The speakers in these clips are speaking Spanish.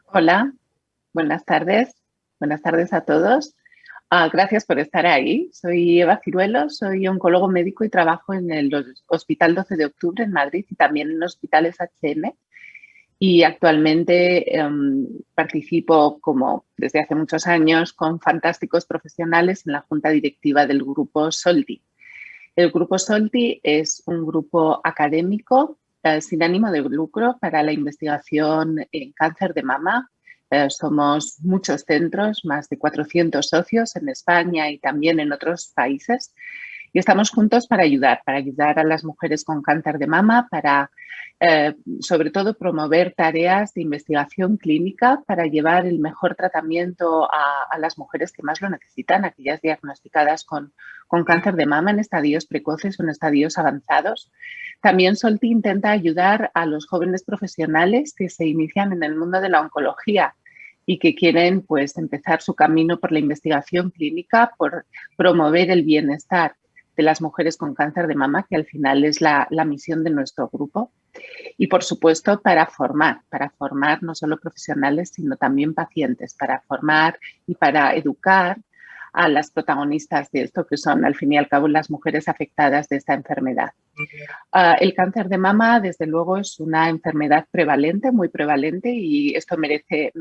Hola, buenas tardes. Buenas tardes a todos. Gracias por estar ahí. Soy Eva Ciruelo, soy oncólogo médico y trabajo en el Hospital 12 de Octubre en Madrid y también en hospitales HM. Y actualmente participo, como desde hace muchos años, con fantásticos profesionales en la junta directiva del grupo SOLTI. El grupo SOLTI es un grupo académico sin ánimo de lucro para la investigación en cáncer de mama. Somos muchos centros, más de 400 socios en España y también en otros países. Y estamos juntos para ayudar a las mujeres con cáncer de mama, para sobre todo promover tareas de investigación clínica para llevar el mejor tratamiento a las mujeres que más lo necesitan, aquellas diagnosticadas con cáncer de mama en estadios precoces o en estadios avanzados. También SOLTI intenta ayudar a los jóvenes profesionales que se inician en el mundo de la oncología y que quieren pues empezar su camino por la investigación clínica, por promover el bienestar de las mujeres con cáncer de mama, que al final es la misión de nuestro grupo. Y, por supuesto, para formar no solo profesionales, sino también pacientes, para formar y para educar a las protagonistas de esto, que son, al fin y al cabo, las mujeres afectadas de esta enfermedad. El cáncer de mama, desde luego, es una enfermedad prevalente, muy prevalente, y esto merece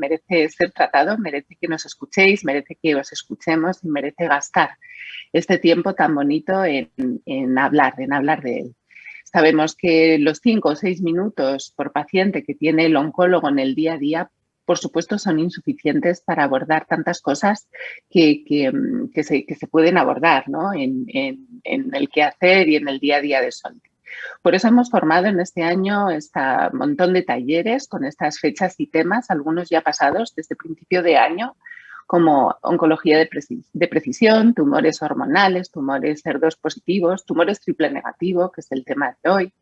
ser tratado, merece que nos escuchéis, merece que os escuchemos y merece gastar este tiempo tan bonito en hablar de él. Sabemos que los 5 o 6 minutos por paciente que tiene el oncólogo en el día a día, por supuesto, son insuficientes para abordar tantas cosas que se pueden abordar, ¿no? en el quehacer y en el día a día de SOLTI. Por eso hemos formado en este año este montón de talleres con estas fechas y temas, algunos ya pasados desde principio de año, como oncología de precisión, tumores hormonales, tumores HER2 positivos, tumores triple negativo, que es el tema de hoy,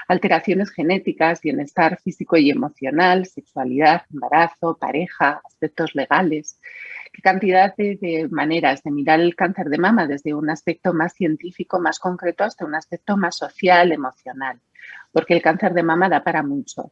alteraciones genéticas, bienestar físico y emocional, sexualidad, embarazo, pareja, aspectos legales. Qué cantidad de maneras de mirar el cáncer de mama desde un aspecto más científico, más concreto, hasta un aspecto más social, emocional, porque el cáncer de mama da para mucho.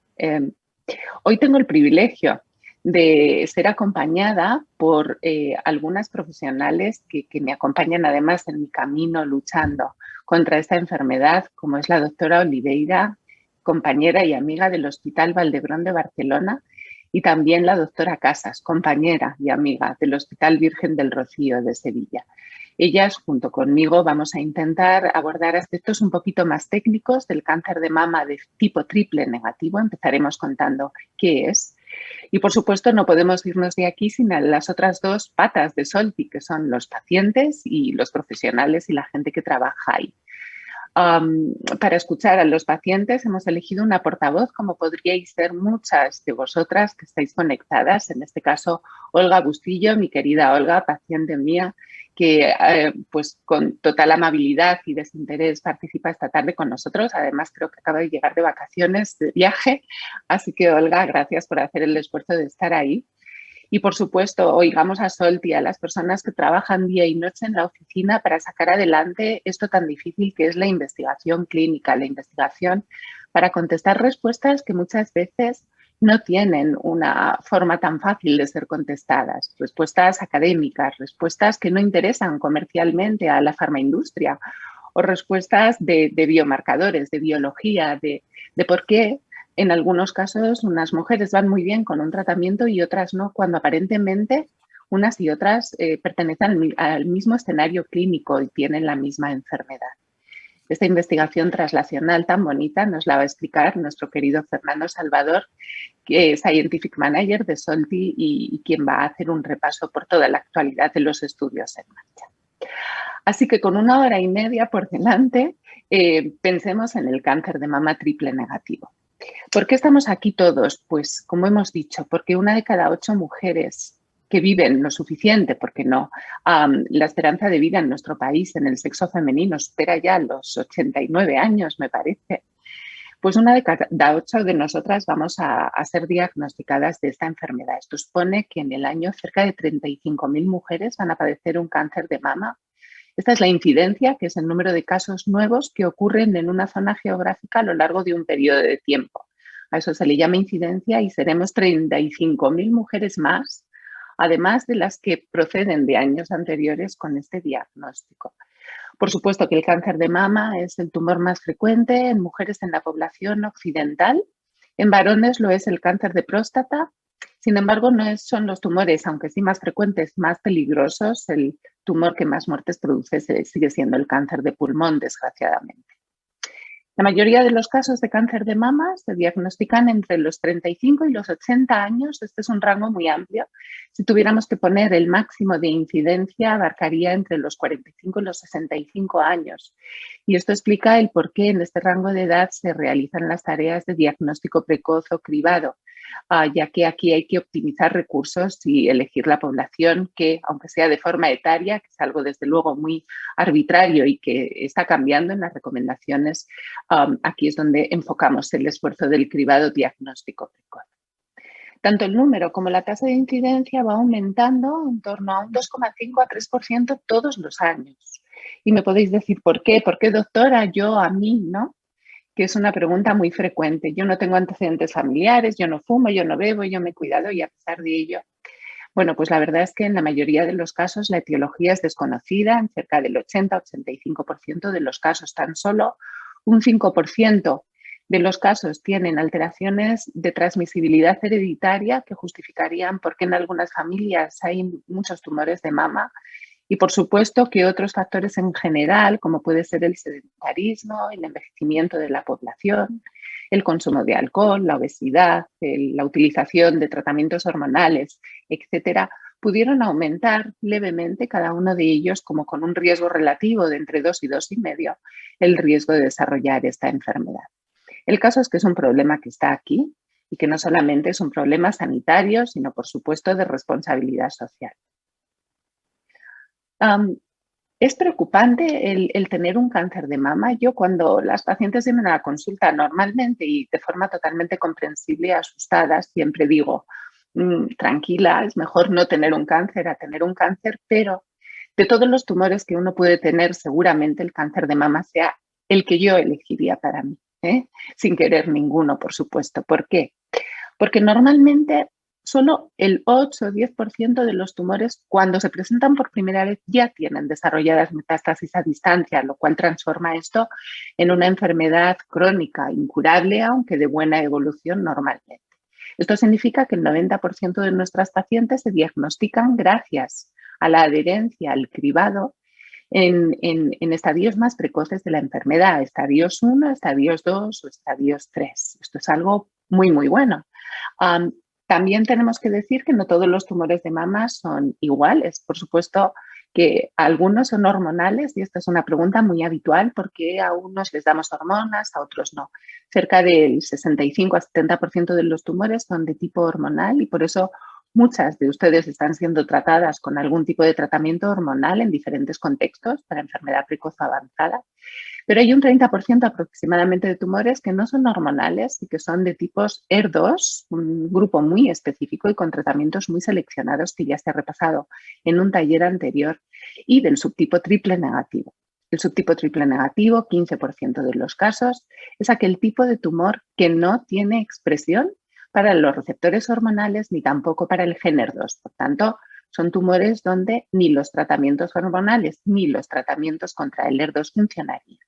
Hoy tengo el privilegio de ser acompañada por algunas profesionales que me acompañan además en mi camino luchando contra esta enfermedad, como es la doctora Oliveira, compañera y amiga del Hospital Valdebrón de Barcelona, y también la doctora Casas, compañera y amiga del Hospital Virgen del Rocío de Sevilla. Ellas, junto conmigo, vamos a intentar abordar aspectos un poquito más técnicos del cáncer de mama de tipo triple negativo. Empezaremos contando qué es. Y, por supuesto, no podemos irnos de aquí sin las otras dos patas de SOLTI, que son los pacientes y los profesionales y la gente que trabaja ahí. Para escuchar a los pacientes hemos elegido una portavoz, como podríais ser muchas de vosotras que estáis conectadas, en este caso Olga Bustillo, mi querida Olga, paciente mía, que pues con total amabilidad y desinterés participa esta tarde con nosotros. Además, creo que acaba de llegar de vacaciones, de viaje, así que Olga, gracias por hacer el esfuerzo de estar ahí. Y, por supuesto, oigamos a SOLTI, a las personas que trabajan día y noche en la oficina para sacar adelante esto tan difícil que es la investigación clínica, la investigación para contestar respuestas que muchas veces no tienen una forma tan fácil de ser contestadas. Respuestas académicas, respuestas que no interesan comercialmente a la farmaindustria o respuestas de biomarcadores, de biología, de por qué en algunos casos unas mujeres van muy bien con un tratamiento y otras no, cuando aparentemente unas y otras pertenecen al mismo escenario clínico y tienen la misma enfermedad. Esta investigación translacional tan bonita nos la va a explicar nuestro querido Fernando Salvador, que es Scientific Manager de SOLTI y quien va a hacer un repaso por toda la actualidad de los estudios en marcha. Así que con 1 hora y media por delante, pensemos en el cáncer de mama triple negativo. ¿Por qué estamos aquí todos? Pues, como hemos dicho, porque 1 de cada 8 mujeres que viven lo suficiente, porque no, la esperanza de vida en nuestro país en el sexo femenino supera ya los 89 años, me parece. Pues 1 de cada 8 de nosotras vamos a ser diagnosticadas de esta enfermedad. Esto supone que en el año cerca de 35.000 mujeres van a padecer un cáncer de mama. Esta es la incidencia, que es el número de casos nuevos que ocurren en una zona geográfica a lo largo de un periodo de tiempo. A eso se le llama incidencia y seremos 35.000 mujeres más, además de las que proceden de años anteriores con este diagnóstico. Por supuesto que el cáncer de mama es el tumor más frecuente en mujeres en la población occidental. En varones lo es el cáncer de próstata. Sin embargo, no son los tumores, aunque sí más frecuentes, más peligrosos. El tumor que más muertes produce sigue siendo el cáncer de pulmón, desgraciadamente. La mayoría de los casos de cáncer de mama se diagnostican entre los 35 y los 80 años. Este es un rango muy amplio. Si tuviéramos que poner el máximo de incidencia, abarcaría entre los 45 y los 65 años. Y esto explica el por qué en este rango de edad se realizan las tareas de diagnóstico precoz o cribado, ya que aquí hay que optimizar recursos y elegir la población que, aunque sea de forma etaria, que es algo desde luego muy arbitrario y que está cambiando en las recomendaciones, aquí es donde enfocamos el esfuerzo del cribado diagnóstico precoz. Tanto el número como la tasa de incidencia va aumentando en torno a un 2,5 a 3% todos los años. Y me podéis decir, ¿por qué? ¿Por qué, doctora? Yo, a mí, ¿no? Que es una pregunta muy frecuente. Yo no tengo antecedentes familiares, yo no fumo, yo no bebo, yo me he cuidado y a pesar de ello. Bueno, pues la verdad es que en la mayoría de los casos la etiología es desconocida, en cerca del 80-85% de los casos. Tan solo un 5% de los casos tienen alteraciones de transmisibilidad hereditaria que justificarían por qué en algunas familias hay muchos tumores de mama. Y por supuesto que otros factores en general, como puede ser el sedentarismo, el envejecimiento de la población, el consumo de alcohol, la obesidad, la utilización de tratamientos hormonales, etcétera, pudieron aumentar levemente cada uno de ellos, como con un riesgo relativo de entre 2 y 2,5, el riesgo de desarrollar esta enfermedad. El caso es que es un problema que está aquí y que no solamente es un problema sanitario, sino por supuesto de responsabilidad social. Es preocupante el tener un cáncer de mama. Yo cuando las pacientes vienen a la consulta normalmente y de forma totalmente comprensible y asustadas, siempre digo, tranquila, es mejor no tener un cáncer a tener un cáncer, pero de todos los tumores que uno puede tener, seguramente el cáncer de mama sea el que yo elegiría para mí, sin querer ninguno, por supuesto. ¿Por qué? Porque normalmente solo el 8 o 10% de los tumores, cuando se presentan por primera vez, ya tienen desarrolladas metástasis a distancia, lo cual transforma esto en una enfermedad crónica, incurable, aunque de buena evolución normalmente. Esto significa que el 90% de nuestras pacientes se diagnostican gracias a la adherencia al cribado en estadios más precoces de la enfermedad, estadios 1, estadios 2 o estadios 3. Esto es algo muy, muy bueno. También tenemos que decir que no todos los tumores de mama son iguales. Por supuesto que algunos son hormonales y esta es una pregunta muy habitual porque a unos les damos hormonas, a otros no. Cerca del 65 a 70% de los tumores son de tipo hormonal y por eso muchas de ustedes están siendo tratadas con algún tipo de tratamiento hormonal en diferentes contextos para enfermedad precoz avanzada. Pero hay un 30% aproximadamente de tumores que no son hormonales y que son de tipos ER2, un grupo muy específico y con tratamientos muy seleccionados que ya se ha repasado en un taller anterior, y del subtipo triple negativo. El subtipo triple negativo, 15% de los casos, es aquel tipo de tumor que no tiene expresión para los receptores hormonales ni tampoco para el gen ER2. Por tanto, son tumores donde ni los tratamientos hormonales ni los tratamientos contra el ER2 funcionarían.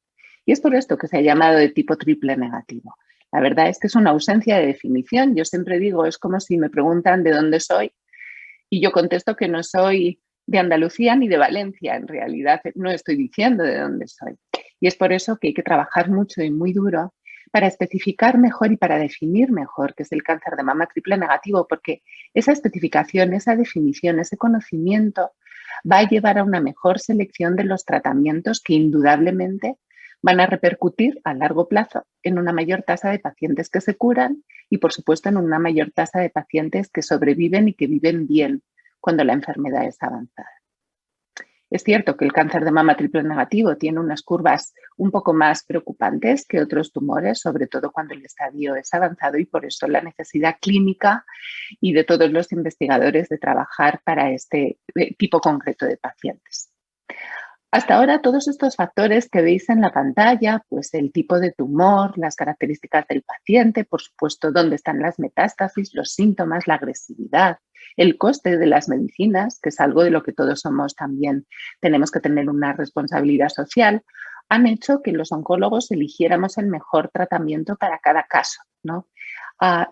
Y es por esto que se ha llamado de tipo triple negativo. La verdad es que es una ausencia de definición. Yo siempre digo, es como si me preguntan de dónde soy y yo contesto que no soy de Andalucía ni de Valencia. En realidad no estoy diciendo de dónde soy. Y es por eso que hay que trabajar mucho y muy duro para especificar mejor y para definir mejor qué es el cáncer de mama triple negativo, porque esa especificación, esa definición, ese conocimiento va a llevar a una mejor selección de los tratamientos que indudablemente van a repercutir a largo plazo en una mayor tasa de pacientes que se curan y, por supuesto, en una mayor tasa de pacientes que sobreviven y que viven bien cuando la enfermedad es avanzada. Es cierto que el cáncer de mama triple negativo tiene unas curvas un poco más preocupantes que otros tumores, sobre todo cuando el estadio es avanzado, y por eso la necesidad clínica y de todos los investigadores de trabajar para este tipo concreto de pacientes. Hasta ahora todos estos factores que veis en la pantalla, pues el tipo de tumor, las características del paciente, por supuesto, dónde están las metástasis, los síntomas, la agresividad, el coste de las medicinas, que es algo de lo que todos somos también, tenemos que tener una responsabilidad social, han hecho que los oncólogos eligiéramos el mejor tratamiento para cada caso, ¿no?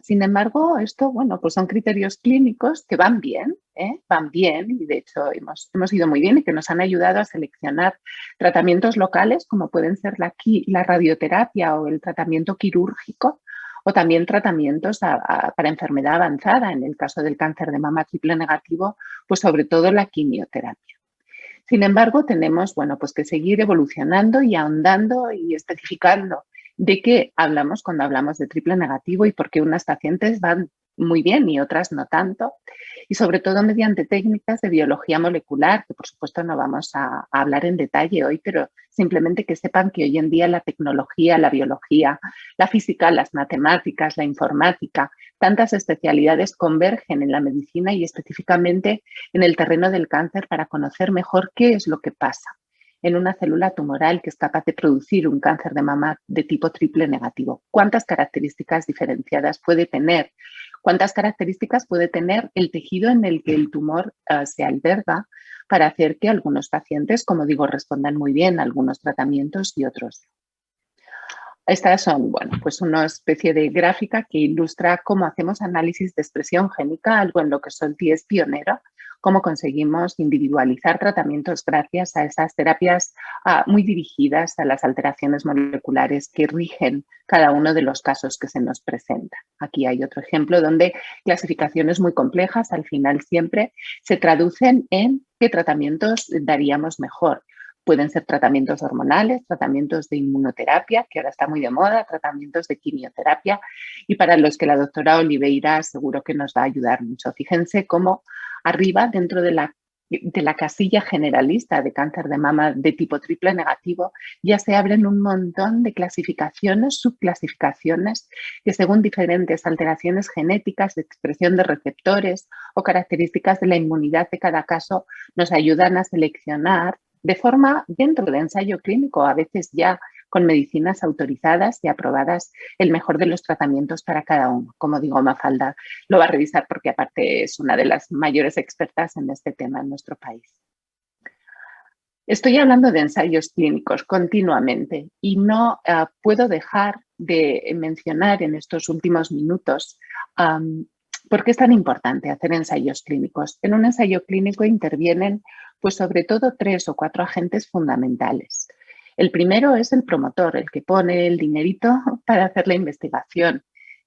Sin embargo, esto, bueno, pues son criterios clínicos que van bien, ¿eh? Van bien y de hecho hemos ido muy bien y que nos han ayudado a seleccionar tratamientos locales como pueden ser la radioterapia o el tratamiento quirúrgico o también tratamientos para enfermedad avanzada, en el caso del cáncer de mama triple negativo, pues sobre todo la quimioterapia. Sin embargo, tenemos, bueno, pues que seguir evolucionando y ahondando y especificando de qué hablamos cuando hablamos de triple negativo y por qué unas pacientes van muy bien y otras no tanto. Y sobre todo mediante técnicas de biología molecular, que por supuesto no vamos a hablar en detalle hoy, pero simplemente que sepan que hoy en día la tecnología, la biología, la física, las matemáticas, la informática, tantas especialidades convergen en la medicina y específicamente en el terreno del cáncer para conocer mejor qué es lo que pasa en una célula tumoral que es capaz de producir un cáncer de mama de tipo triple negativo. ¿Cuántas características diferenciadas puede tener? ¿Cuántas características puede tener el tejido en el que el tumor se alberga para hacer que algunos pacientes, como digo, respondan muy bien a algunos tratamientos y otros? Estas son, bueno, pues una especie de gráfica que ilustra cómo hacemos análisis de expresión génica, algo en lo que Solti es pionera, cómo conseguimos individualizar tratamientos gracias a esas terapias muy dirigidas a las alteraciones moleculares que rigen cada uno de los casos que se nos presentan. Aquí hay otro ejemplo donde clasificaciones muy complejas al final siempre se traducen en qué tratamientos daríamos mejor. Pueden ser tratamientos hormonales, tratamientos de inmunoterapia, que ahora está muy de moda, tratamientos de quimioterapia y para los que la doctora Oliveira seguro que nos va a ayudar mucho. Fíjense cómo arriba, dentro de la casilla generalista de cáncer de mama de tipo triple negativo, ya se abren un montón de clasificaciones, subclasificaciones, que según diferentes alteraciones genéticas de expresión de receptores o características de la inmunidad de cada caso, nos ayudan a seleccionar de forma dentro de ensayo clínico, a veces ya con medicinas autorizadas y aprobadas, el mejor de los tratamientos para cada uno. Como digo, Mafalda lo va a revisar porque aparte es una de las mayores expertas en este tema en nuestro país. Estoy hablando de ensayos clínicos continuamente y no puedo dejar de mencionar en estos últimos minutos por qué es tan importante hacer ensayos clínicos. En un ensayo clínico intervienen pues sobre todo 3 o 4 agentes fundamentales. El primero es el promotor, el que pone el dinerito para hacer la investigación.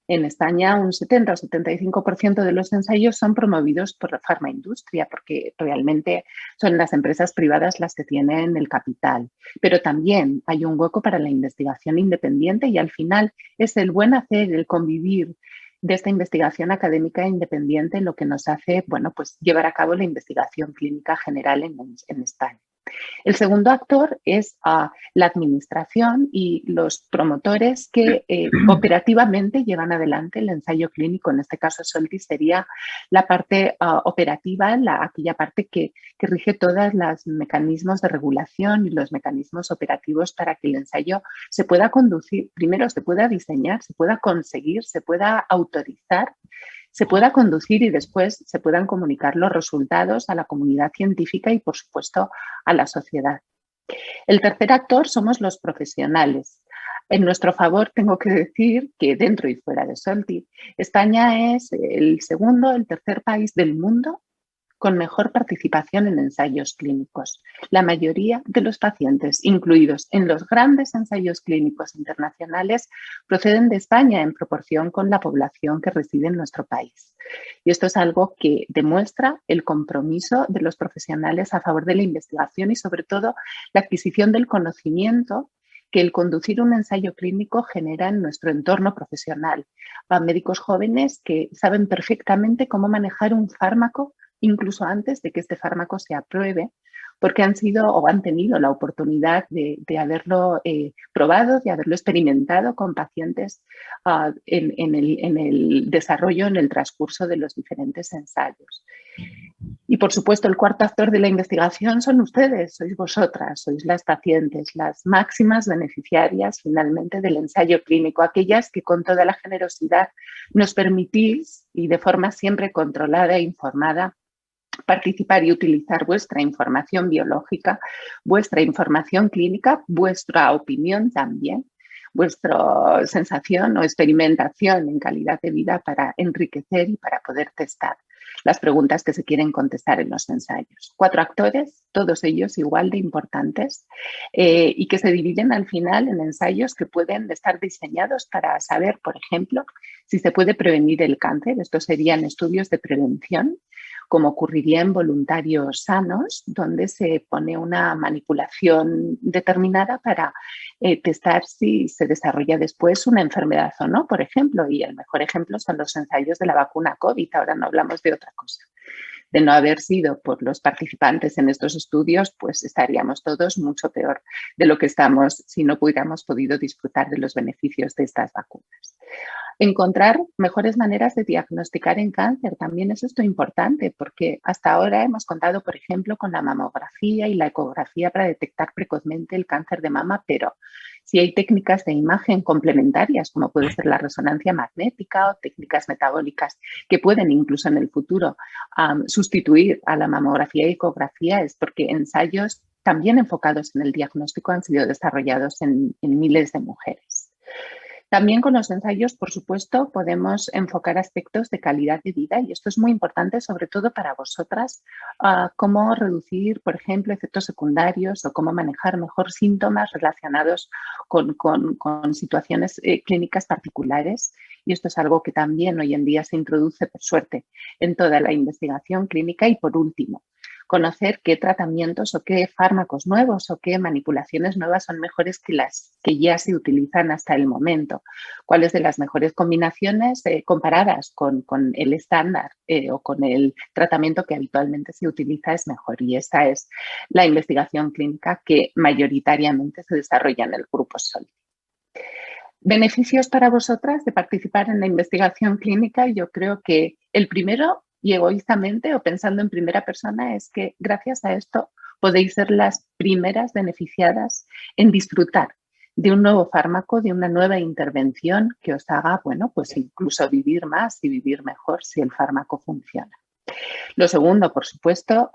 En España un 70 o 75% de los ensayos son promovidos por la farmaindustria porque realmente son las empresas privadas las que tienen el capital. Pero también hay un hueco para la investigación independiente y al final es el buen hacer, el convivir de esta investigación académica independiente lo que nos hace, bueno, pues llevar a cabo la investigación clínica general en España. El segundo actor es la administración y los promotores que operativamente llevan adelante el ensayo clínico. En este caso, Solti sería la parte operativa, aquella parte que rige todos los mecanismos de regulación y los mecanismos operativos para que el ensayo se pueda conducir, primero se pueda diseñar, se pueda conseguir, se pueda autorizar, se pueda conducir y después se puedan comunicar los resultados a la comunidad científica y, por supuesto, a la sociedad. El tercer actor somos los profesionales. En nuestro favor, tengo que decir que dentro y fuera de Solti, España es el segundo, el tercer país del mundo con mejor participación en ensayos clínicos. La mayoría de los pacientes incluidos en los grandes ensayos clínicos internacionales proceden de España en proporción con la población que reside en nuestro país. Y esto es algo que demuestra el compromiso de los profesionales a favor de la investigación y sobre todo la adquisición del conocimiento que el conducir un ensayo clínico genera en nuestro entorno profesional. A médicos jóvenes que saben perfectamente cómo manejar un fármaco incluso antes de que este fármaco se apruebe, porque han sido o han tenido la oportunidad de haberlo probado, de haberlo experimentado con pacientes en el desarrollo, en el transcurso de los diferentes ensayos. Y, por supuesto, el cuarto actor de la investigación son ustedes, sois vosotras, sois las pacientes, las máximas beneficiarias finalmente del ensayo clínico, aquellas que con toda la generosidad nos permitís y de forma siempre controlada e informada participar y utilizar vuestra información biológica, vuestra información clínica, vuestra opinión también, vuestra sensación o experimentación en calidad de vida para enriquecer y para poder testar las preguntas que se quieren contestar en los ensayos. 4 actores, todos ellos igual de importantes y que se dividen al final en ensayos que pueden estar diseñados para saber, por ejemplo, si se puede prevenir el cáncer. Estos serían estudios de prevención, como ocurriría en voluntarios sanos, donde se pone una manipulación determinada para testar si se desarrolla después una enfermedad o no, por ejemplo. Y el mejor ejemplo son los ensayos de la vacuna COVID. Ahora no hablamos de otra cosa. De no haber sido por los participantes en estos estudios, pues estaríamos todos mucho peor de lo que estamos si no hubiéramos podido disfrutar de los beneficios de estas vacunas. Encontrar mejores maneras de diagnosticar en cáncer también es esto importante, porque hasta ahora hemos contado, por ejemplo, con la mamografía y la ecografía para detectar precozmente el cáncer de mama, pero si hay técnicas de imagen complementarias, como puede ser la resonancia magnética o técnicas metabólicas que pueden incluso en el futuro sustituir a la mamografía y ecografía, es porque ensayos también enfocados en el diagnóstico han sido desarrollados en miles de mujeres. También con los ensayos, por supuesto, podemos enfocar aspectos de calidad de vida y esto es muy importante, sobre todo para vosotras, cómo reducir, por ejemplo, efectos secundarios o cómo manejar mejor síntomas relacionados con situaciones clínicas particulares. Y esto es algo que también hoy en día se introduce, por suerte, en toda la investigación clínica. Y por último, conocer qué tratamientos o qué fármacos nuevos o qué manipulaciones nuevas son mejores que las que ya se utilizan hasta el momento. Cuáles de las mejores combinaciones comparadas con el estándar o con el tratamiento que habitualmente se utiliza es mejor. Y esa es la investigación clínica que mayoritariamente se desarrolla en el grupo SOL. ¿Beneficios para vosotras de participar en la investigación clínica? Yo creo que el primero, y egoístamente o pensando en primera persona, es que gracias a esto podéis ser las primeras beneficiadas en disfrutar de un nuevo fármaco, de una nueva intervención que os haga, bueno, pues incluso vivir más y vivir mejor si el fármaco funciona. Lo segundo, por supuesto,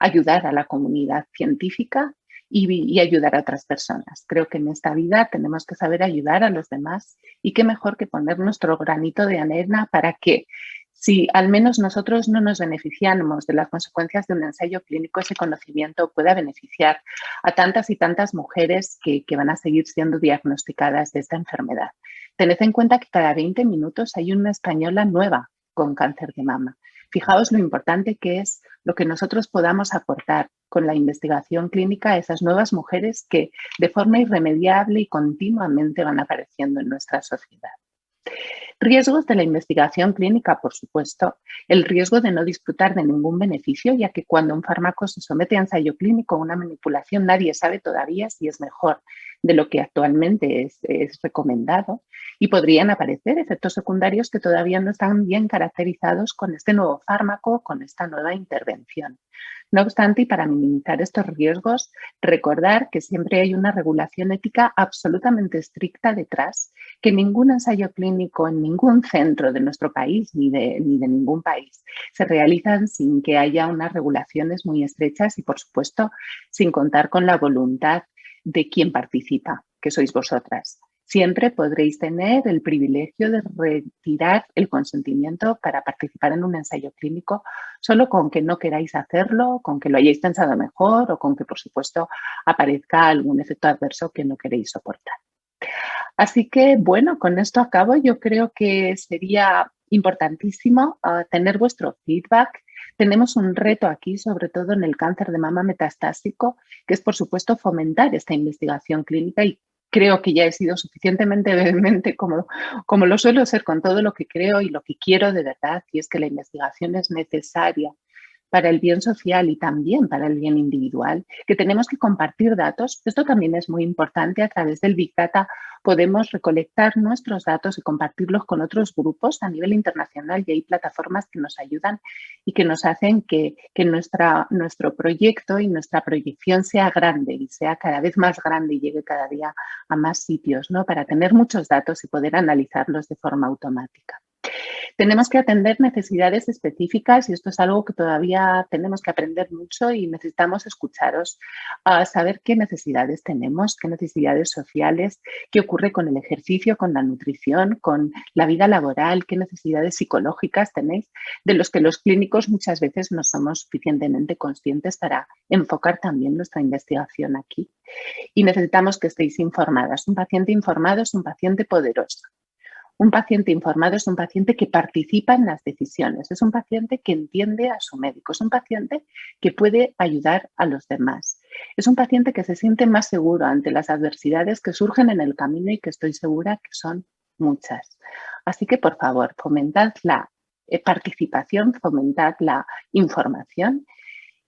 ayudar a la comunidad científica y ayudar a otras personas. Creo que en esta vida tenemos que saber ayudar a los demás y qué mejor que poner nuestro granito de arena para que si al menos nosotros no nos beneficiamos de las consecuencias de un ensayo clínico, ese conocimiento pueda beneficiar a tantas y tantas mujeres que van a seguir siendo diagnosticadas de esta enfermedad. Tened en cuenta que cada 20 minutos hay una española nueva con cáncer de mama. Fijaos lo importante que es lo que nosotros podamos aportar con la investigación clínica a esas nuevas mujeres que de forma irremediable y continuamente van apareciendo en nuestra sociedad. Riesgos de la investigación clínica, por supuesto. El riesgo de no disfrutar de ningún beneficio, ya que cuando un fármaco se somete a ensayo clínico o una manipulación, nadie sabe todavía si es mejor de lo que actualmente es recomendado y podrían aparecer efectos secundarios que todavía no están bien caracterizados con este nuevo fármaco, con esta nueva intervención. No obstante, y para minimizar estos riesgos, recordar que siempre hay una regulación ética absolutamente estricta detrás, que ningún ensayo clínico en ningún centro de nuestro país ni de ningún país se realizan sin que haya unas regulaciones muy estrechas y, por supuesto, sin contar con la voluntad de quien participa, que sois vosotras. Siempre podréis tener el privilegio de retirar el consentimiento para participar en un ensayo clínico solo con que no queráis hacerlo, con que lo hayáis pensado mejor o con que, por supuesto, aparezca algún efecto adverso que no queréis soportar. Así que, bueno, con esto acabo. Yo creo que sería importantísimo tener vuestro feedback. Tenemos un reto aquí, sobre todo en el cáncer de mama metastásico, que es, por supuesto, fomentar esta investigación clínica y creo que ya he sido suficientemente vehemente como lo suelo ser con todo lo que creo y lo que quiero de verdad, y es que la investigación es necesaria para el bien social y también para el bien individual, que tenemos que compartir datos. Esto también es muy importante. A través del Big Data podemos recolectar nuestros datos y compartirlos con otros grupos a nivel internacional, y hay plataformas que nos ayudan y que nos hacen que nuestro proyecto y nuestra proyección sea grande y sea cada vez más grande y llegue cada día a más sitios, ¿no? Para tener muchos datos y poder analizarlos de forma automática. Tenemos que atender necesidades específicas y esto es algo que todavía tenemos que aprender mucho y necesitamos escucharos a saber qué necesidades tenemos, qué necesidades sociales, qué ocurre con el ejercicio, con la nutrición, con la vida laboral, qué necesidades psicológicas tenéis, de los que los clínicos muchas veces no somos suficientemente conscientes para enfocar también nuestra investigación aquí. Y necesitamos que estéis informadas. Un paciente informado es un paciente poderoso. Un paciente informado es un paciente que participa en las decisiones, es un paciente que entiende a su médico, es un paciente que puede ayudar a los demás, es un paciente que se siente más seguro ante las adversidades que surgen en el camino y que estoy segura que son muchas. Así que, por favor, fomentad la participación, fomentad la información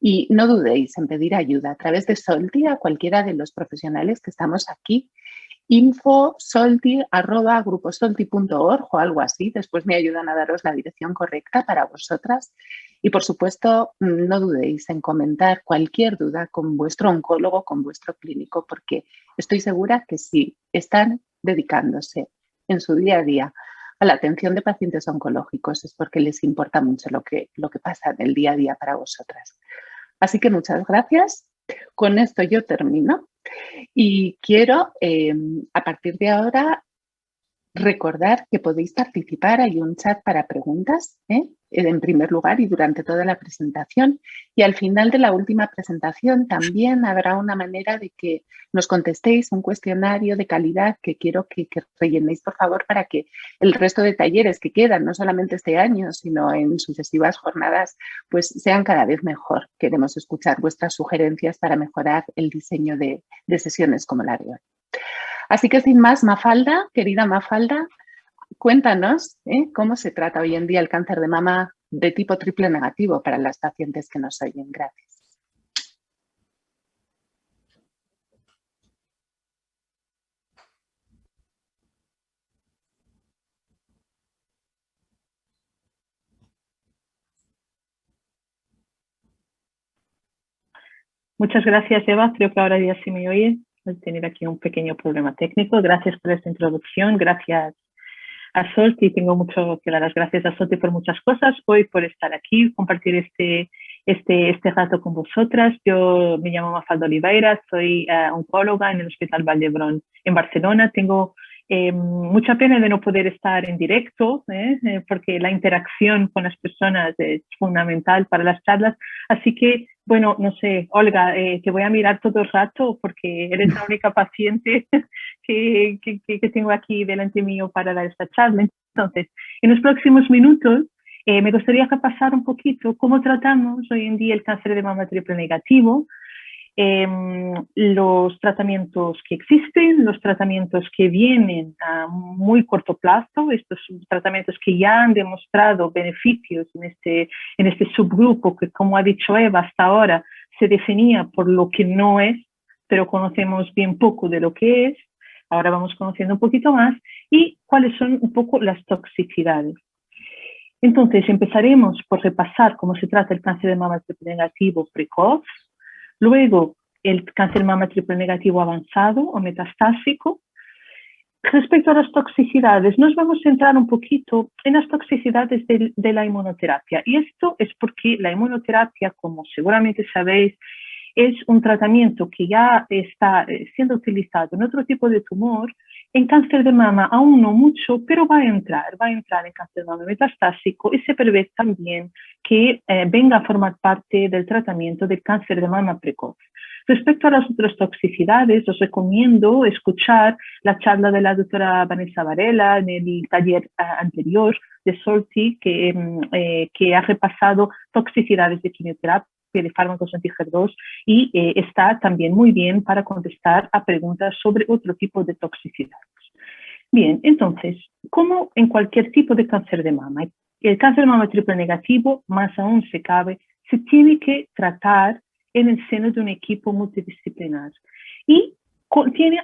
y no dudéis en pedir ayuda a través de Solti a cualquiera de los profesionales que estamos aquí. info@gruposolti.org o algo así. Después me ayudan a daros la dirección correcta para vosotras. Y, por supuesto, no dudéis en comentar cualquier duda con vuestro oncólogo, con vuestro clínico, porque estoy segura que si están dedicándose en su día a día a la atención de pacientes oncológicos es porque les importa mucho lo que pasa en el día a día para vosotras. Así que muchas gracias. Con esto yo termino. Y quiero, a partir de ahora, recordar que podéis participar. Hay un chat para preguntas, en primer lugar y durante toda la presentación. Y al final de la última presentación también habrá una manera de que nos contestéis un cuestionario de calidad que quiero que rellenéis, por favor, para que el resto de talleres que quedan, no solamente este año, sino en sucesivas jornadas, pues sean cada vez mejor. Queremos escuchar vuestras sugerencias para mejorar el diseño de sesiones como la de hoy. Así que sin más, Mafalda, querida Mafalda, cuéntanos cómo se trata hoy en día el cáncer de mama de tipo triple negativo para las pacientes que nos oyen. Gracias. Muchas gracias, Eva. Creo que ahora ya sí me oye. Voy a tener aquí un pequeño problema técnico. Gracias por esta introducción. Gracias a Solti. Tengo mucho que dar las gracias a Solti por muchas cosas. Hoy por estar aquí, compartir este rato con vosotras. Yo me llamo Mafalda Oliveira, soy oncóloga en el Hospital Vall d'Hebron en Barcelona. Tengo mucha pena de no poder estar en directo, porque la interacción con las personas es fundamental para las charlas. Así que, bueno, no sé, Olga, te voy a mirar todo el rato porque eres la única paciente que tengo aquí delante mío para dar esta charla. Entonces, en los próximos minutos, me gustaría repasar un poquito cómo tratamos hoy en día el cáncer de mama triple negativo, los tratamientos que existen, los tratamientos que vienen a muy corto plazo, estos tratamientos que ya han demostrado beneficios en este subgrupo que, como ha dicho Eva, hasta ahora se definía por lo que no es, pero conocemos bien poco de lo que es. Ahora vamos conociendo un poquito más y cuáles son un poco las toxicidades. Entonces, empezaremos por repasar cómo se trata el cáncer de mama triple negativo precoz, luego el cáncer de mama triple negativo avanzado o metastásico. Respecto a las toxicidades, nos vamos a centrar un poquito en las toxicidades de la inmunoterapia. Y esto es porque la inmunoterapia, como seguramente sabéis, es un tratamiento que ya está siendo utilizado en otro tipo de tumor. En cáncer de mama aún no mucho, pero va a entrar en cáncer de mama metastásico y se prevé también que venga a formar parte del tratamiento del cáncer de mama precoz. Respecto a las otras toxicidades, os recomiendo escuchar la charla de la doctora Vanessa Varela en el taller anterior de Solti, que ha repasado toxicidades de quimioterapia, de fármacos anti-HER2 y está también muy bien para contestar a preguntas sobre otro tipo de toxicidades. Bien, entonces, como en cualquier tipo de cáncer de mama, el cáncer de mama triple negativo, más aún se cabe, se tiene que tratar en el seno de un equipo multidisciplinar. Y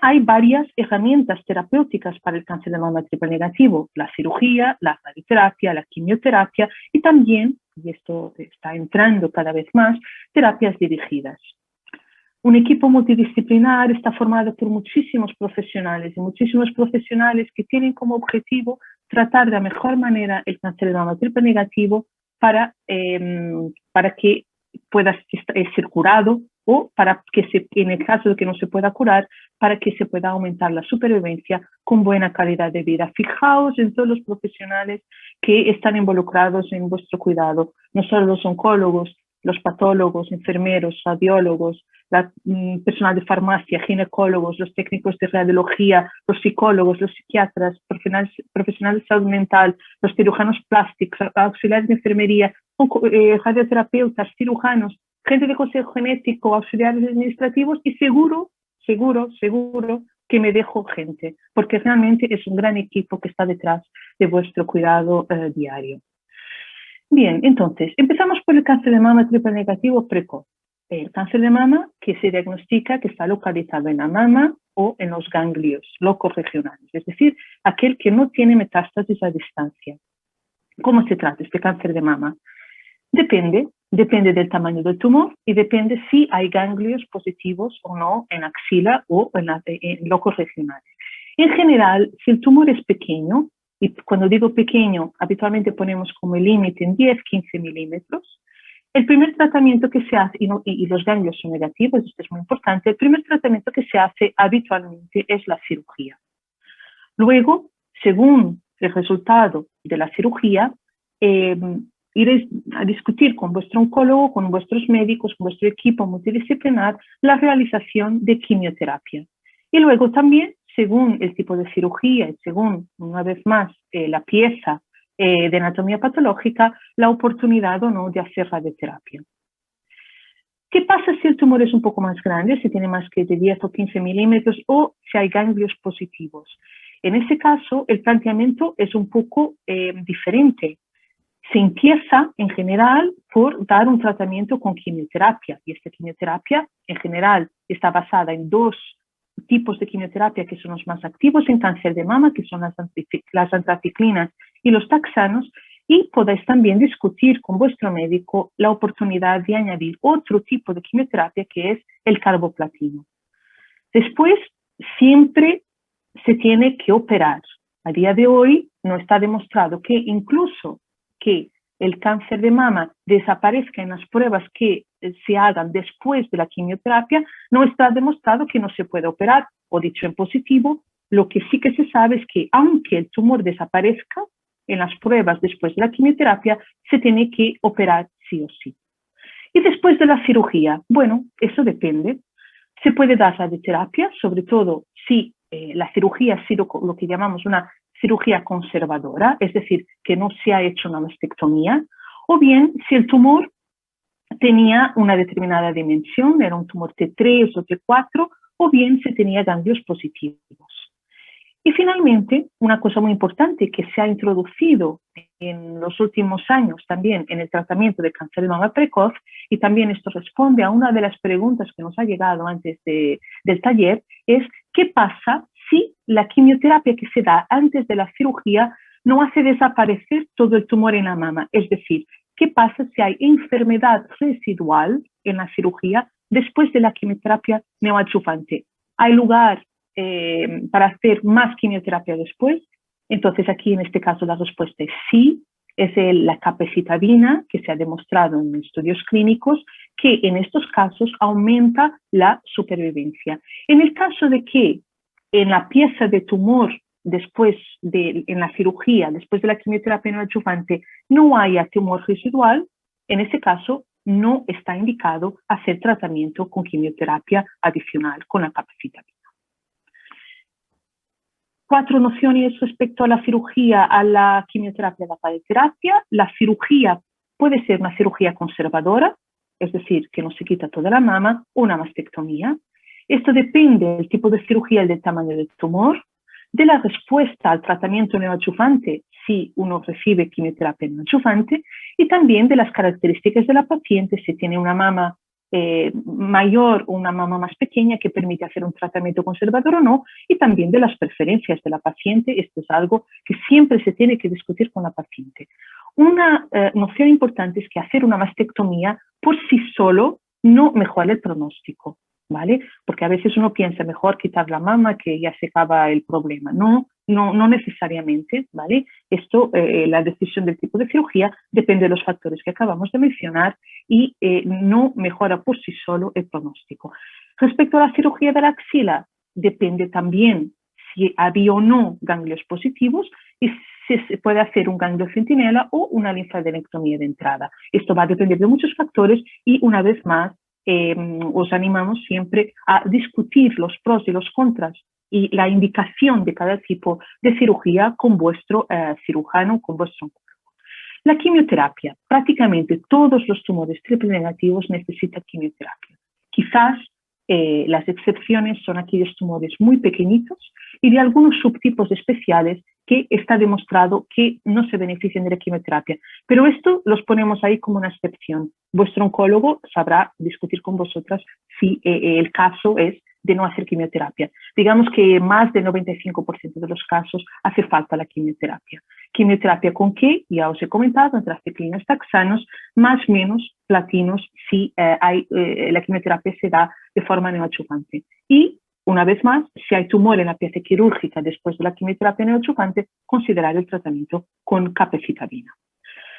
hay varias herramientas terapéuticas para el cáncer de mama triple negativo: la cirugía, la radioterapia, la quimioterapia y también, y esto está entrando cada vez más, terapias dirigidas. Un equipo multidisciplinar está formado por muchísimos profesionales que tienen como objetivo tratar de la mejor manera el cáncer de mama triple negativo para que pueda ser curado, o para que en el caso de que no se pueda curar, para que se pueda aumentar la supervivencia con buena calidad de vida. Fijaos en todos los profesionales que están involucrados en vuestro cuidado, no solo los oncólogos, los patólogos, enfermeros, radiólogos, personal de farmacia, ginecólogos, los técnicos de radiología, los psicólogos, los psiquiatras, profesionales de salud mental, los cirujanos plásticos, auxiliares de enfermería, radioterapeutas, cirujanos, gente de consejo genético, auxiliares administrativos, y seguro que me dejo gente, porque realmente es un gran equipo que está detrás de vuestro cuidado diario. Bien, entonces, empezamos por el cáncer de mama triple negativo precoz. El cáncer de mama que se diagnostica que está localizado en la mama o en los ganglios locos regionales, es decir, aquel que no tiene metástasis a distancia. ¿Cómo se trata este cáncer de mama? Depende del tamaño del tumor y depende si hay ganglios positivos o no en axila o en locos regionales. En general, si el tumor es pequeño, y cuando digo pequeño, habitualmente ponemos como límite en 10-15 milímetros, el primer tratamiento que se hace, y los ganglios son negativos, esto es muy importante, el primer tratamiento que se hace habitualmente es la cirugía. Luego, según el resultado de la cirugía, iréis a discutir con vuestro oncólogo, con vuestros médicos, con vuestro equipo multidisciplinar, la realización de quimioterapia. Y luego también, según el tipo de cirugía y según, una vez más, la pieza de anatomía patológica, la oportunidad o no de hacer radioterapia. ¿Qué pasa si el tumor es un poco más grande, si tiene más que de 10 o 15 milímetros o si hay ganglios positivos? En ese caso, el planteamiento es un poco diferente. Se empieza, en general, por dar un tratamiento con quimioterapia, y esta quimioterapia, en general, está basada en dos tipos de quimioterapia que son los más activos en cáncer de mama, que son las antraciclinas y los taxanos, y podéis también discutir con vuestro médico la oportunidad de añadir otro tipo de quimioterapia, que es el carboplatino. Después, siempre se tiene que operar. A día de hoy no está demostrado que incluso que el cáncer de mama desaparezca en las pruebas que se hagan después de la quimioterapia, no está demostrado que no se puede operar, o dicho en positivo, lo que sí que se sabe es que aunque el tumor desaparezca en las pruebas después de la quimioterapia, se tiene que operar sí o sí. Y después de la cirugía, bueno, eso depende. Se puede dar radioterapia, sobre todo si la cirugía ha sido lo que llamamos una cirugía conservadora, es decir, que no se ha hecho una mastectomía, o bien si el tumor tenía una determinada dimensión, era un tumor T3 o T4, o bien se tenía ganglios positivos. Y finalmente, una cosa muy importante que se ha introducido en los últimos años también en el tratamiento de cáncer de mama precoz, y también esto responde a una de las preguntas que nos ha llegado antes del taller, es ¿qué pasa si la quimioterapia que se da antes de la cirugía no hace desaparecer todo el tumor en la mama? Es decir, ¿qué pasa si hay enfermedad residual en la cirugía después de la quimioterapia neoadjuvante? ¿Hay lugar para hacer más quimioterapia después? Entonces aquí en este caso la respuesta es sí. Es la capecitabina, que se ha demostrado en estudios clínicos que en estos casos aumenta la supervivencia. En el caso de que en la pieza de tumor en la cirugía, después de la quimioterapia neoadjuvante, no haya tumor residual, en ese caso no está indicado hacer tratamiento con quimioterapia adicional con la capecitabina. 4 nociones respecto a la cirugía, a la quimioterapia y a la radioterapia. La cirugía puede ser una cirugía conservadora, es decir, que no se quita toda la mama, o una mastectomía. Esto depende del tipo de cirugía y del tamaño del tumor. de la respuesta al tratamiento neoadjuvante si uno recibe quimioterapia neoadjuvante y también de las características de la paciente, si tiene una mama mayor o una mama más pequeña que permite hacer un tratamiento conservador o no, y también de las preferencias de la paciente. Esto es algo que siempre se tiene que discutir con la paciente. Una noción importante es que hacer una mastectomía por sí solo no mejora el pronóstico, ¿vale? Porque a veces uno piensa mejor quitar la mama que ya se acaba el problema. No necesariamente, ¿vale? Esto, la decisión del tipo de cirugía depende de los factores que acabamos de mencionar y no mejora por sí solo el pronóstico. Respecto a la cirugía de la axila, depende también si había o no ganglios positivos y si se puede hacer un ganglio centinela o una linfadenectomía de entrada. Esto va a depender de muchos factores y una vez más os animamos siempre a discutir los pros y los contras y la indicación de cada tipo de cirugía con vuestro cirujano, con vuestro oncólogo. La quimioterapia. Prácticamente todos los tumores triple negativos necesitan quimioterapia. Quizás las excepciones son aquellos tumores muy pequeñitos y de algunos subtipos especiales que está demostrado que no se benefician de la quimioterapia. Pero esto los ponemos ahí como una excepción. Vuestro oncólogo sabrá discutir con vosotras si el caso es de no hacer quimioterapia. Digamos que más del 95% de los casos hace falta la quimioterapia. ¿Quimioterapia con qué? Ya os he comentado, antraciclinas, taxanos, más o menos platinos si la quimioterapia se da de forma neoadjuvante. Y una vez más, si hay tumor en la pieza quirúrgica después de la quimioterapia neoadjuvante, considerar el tratamiento con capecitabina.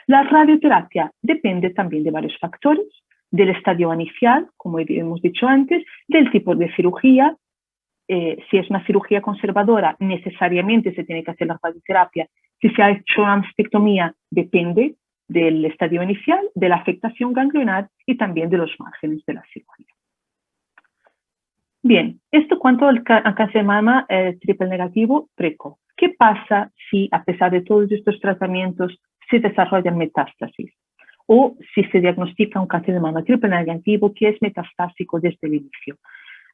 La radioterapia depende también de varios factores, del estadio inicial, como hemos dicho antes, del tipo de cirugía. Si es una cirugía conservadora, necesariamente se tiene que hacer la radioterapia. Si se ha hecho una mastectomía, depende del estadio inicial, de la afectación ganglionar y también de los márgenes de la cirugía. Bien, esto cuanto al cáncer de mama triple negativo precoz. ¿Qué pasa si, a pesar de todos estos tratamientos, se desarrollan metástasis? O si se diagnostica un cáncer de mama triple negativo que es metastásico desde el inicio.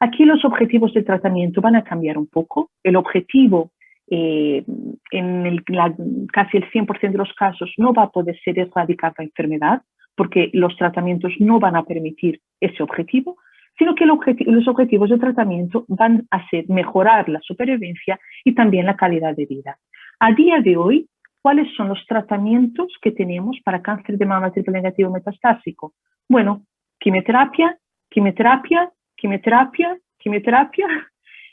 Aquí los objetivos de tratamiento van a cambiar un poco. El objetivo, casi el 100% de los casos, no va a poder ser erradicar la enfermedad, porque los tratamientos no van a permitir ese objetivo, sino que los objetivos de tratamiento van a ser mejorar la supervivencia y también la calidad de vida. A día de hoy, ¿cuáles son los tratamientos que tenemos para cáncer de mama triple negativo metastásico? Bueno, quimioterapia, quimioterapia, quimioterapia, quimioterapia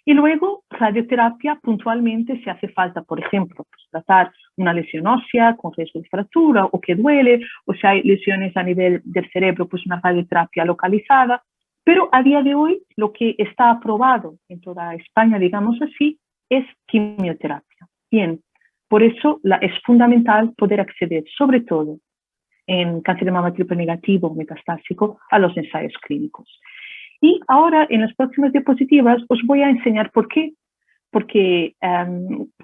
y luego radioterapia puntualmente si hace falta, por ejemplo, pues, tratar una lesión ósea con riesgo de fractura o que duele, o si hay lesiones a nivel del cerebro, pues una radioterapia localizada. Pero a día de hoy lo que está aprobado en toda España, digamos así, es quimioterapia. Bien, por eso es fundamental poder acceder, sobre todo en cáncer de mama triple negativo metastásico, a los ensayos clínicos. Y ahora, en las próximas diapositivas, os voy a enseñar por qué. Porque,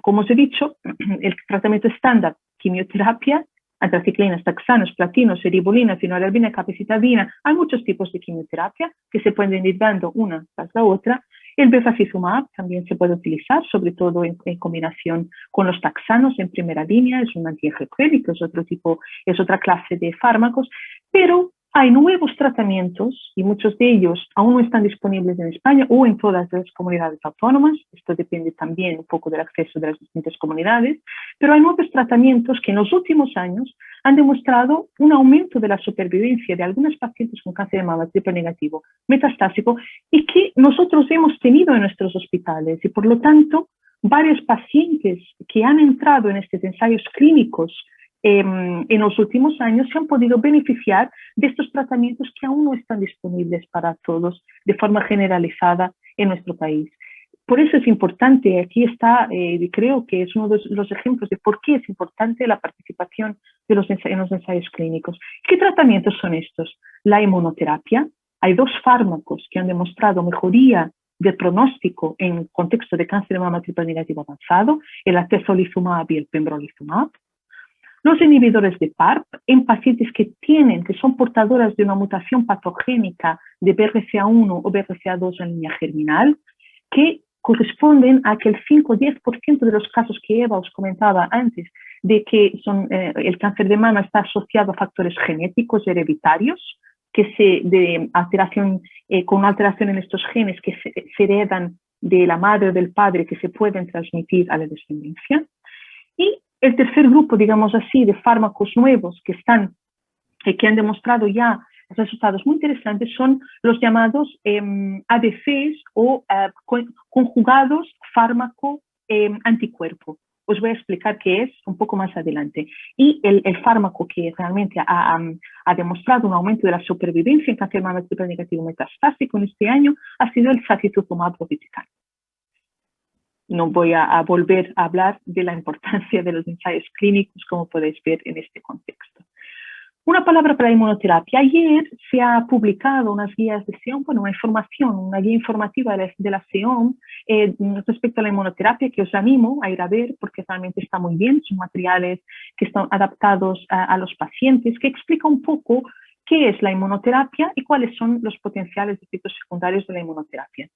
como os he dicho, el tratamiento estándar, quimioterapia, antraciclinas, taxanos, platinos, eribolina, fenolarabina, capecitabina, hay muchos tipos de quimioterapia que se pueden ir dando una tras la otra. El bevacizumab también se puede utilizar, sobre todo en combinación con los taxanos en primera línea, es un antiangioténico, es otra clase de fármacos, pero hay nuevos tratamientos y muchos de ellos aún no están disponibles en España o en todas las comunidades autónomas. Esto depende también un poco del acceso de las distintas comunidades, pero hay nuevos tratamientos que en los últimos años han demostrado un aumento de la supervivencia de algunos pacientes con cáncer de mama triple negativo metastásico y que nosotros hemos tenido en nuestros hospitales y por lo tanto varios pacientes que han entrado en estos ensayos clínicos en los últimos años se han podido beneficiar de estos tratamientos que aún no están disponibles para todos de forma generalizada en nuestro país. Por eso es importante, aquí está, creo que es uno de los ejemplos de por qué es importante la participación de en los ensayos clínicos. ¿Qué tratamientos son estos? La inmunoterapia. Hay dos fármacos que han demostrado mejoría del pronóstico en contexto de cáncer de mama triple negativo avanzado, el atezolizumab y el pembrolizumab. Los inhibidores de PARP en pacientes que son portadoras de una mutación patogénica de BRCA1 o BRCA2 en línea germinal, que corresponden a que el 5 o 10% de los casos que Eva os comentaba antes, de que el cáncer de mama está asociado a factores genéticos hereditarios, con una alteración en estos genes que se heredan de la madre o del padre, que se pueden transmitir a la descendencia. Y el tercer grupo, digamos así, de fármacos nuevos que han demostrado ya resultados muy interesantes son los llamados ADCs o conjugados fármaco anticuerpo. Os voy a explicar qué es un poco más adelante. Y el fármaco que realmente ha demostrado un aumento de la supervivencia en cáncer de mama triple negativo metastásico en este año ha sido el sacituzumab govitecan. No voy a volver a hablar de la importancia de los ensayos clínicos, como podéis ver en este contexto. Una palabra para la inmunoterapia. Ayer se ha publicado unas guías de SEOM, una guía informativa de la SEOM respecto a la inmunoterapia, que os animo a ir a ver porque realmente está muy bien. Son materiales que están adaptados a los pacientes, que explica un poco qué es la inmunoterapia y cuáles son los potenciales efectos secundarios de la inmunoterapia.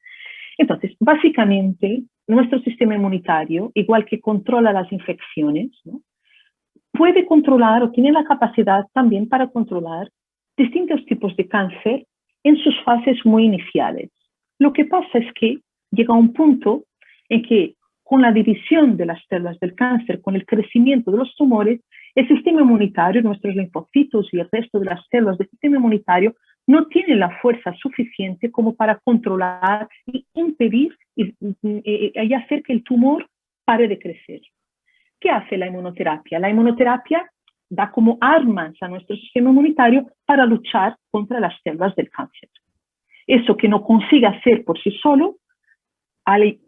Entonces, básicamente, nuestro sistema inmunitario, igual que controla las infecciones, ¿no?, puede controlar o tiene la capacidad también para controlar distintos tipos de cáncer en sus fases muy iniciales. Lo que pasa es que llega un punto en que con la división de las células del cáncer, con el crecimiento de los tumores, el sistema inmunitario, nuestros linfocitos y el resto de las células del sistema inmunitario no tiene la fuerza suficiente como para controlar y impedir y hacer que el tumor pare de crecer. ¿Qué hace la inmunoterapia? La inmunoterapia da como armas a nuestro sistema inmunitario para luchar contra las células del cáncer. Eso que no consigue hacer por sí solo, hay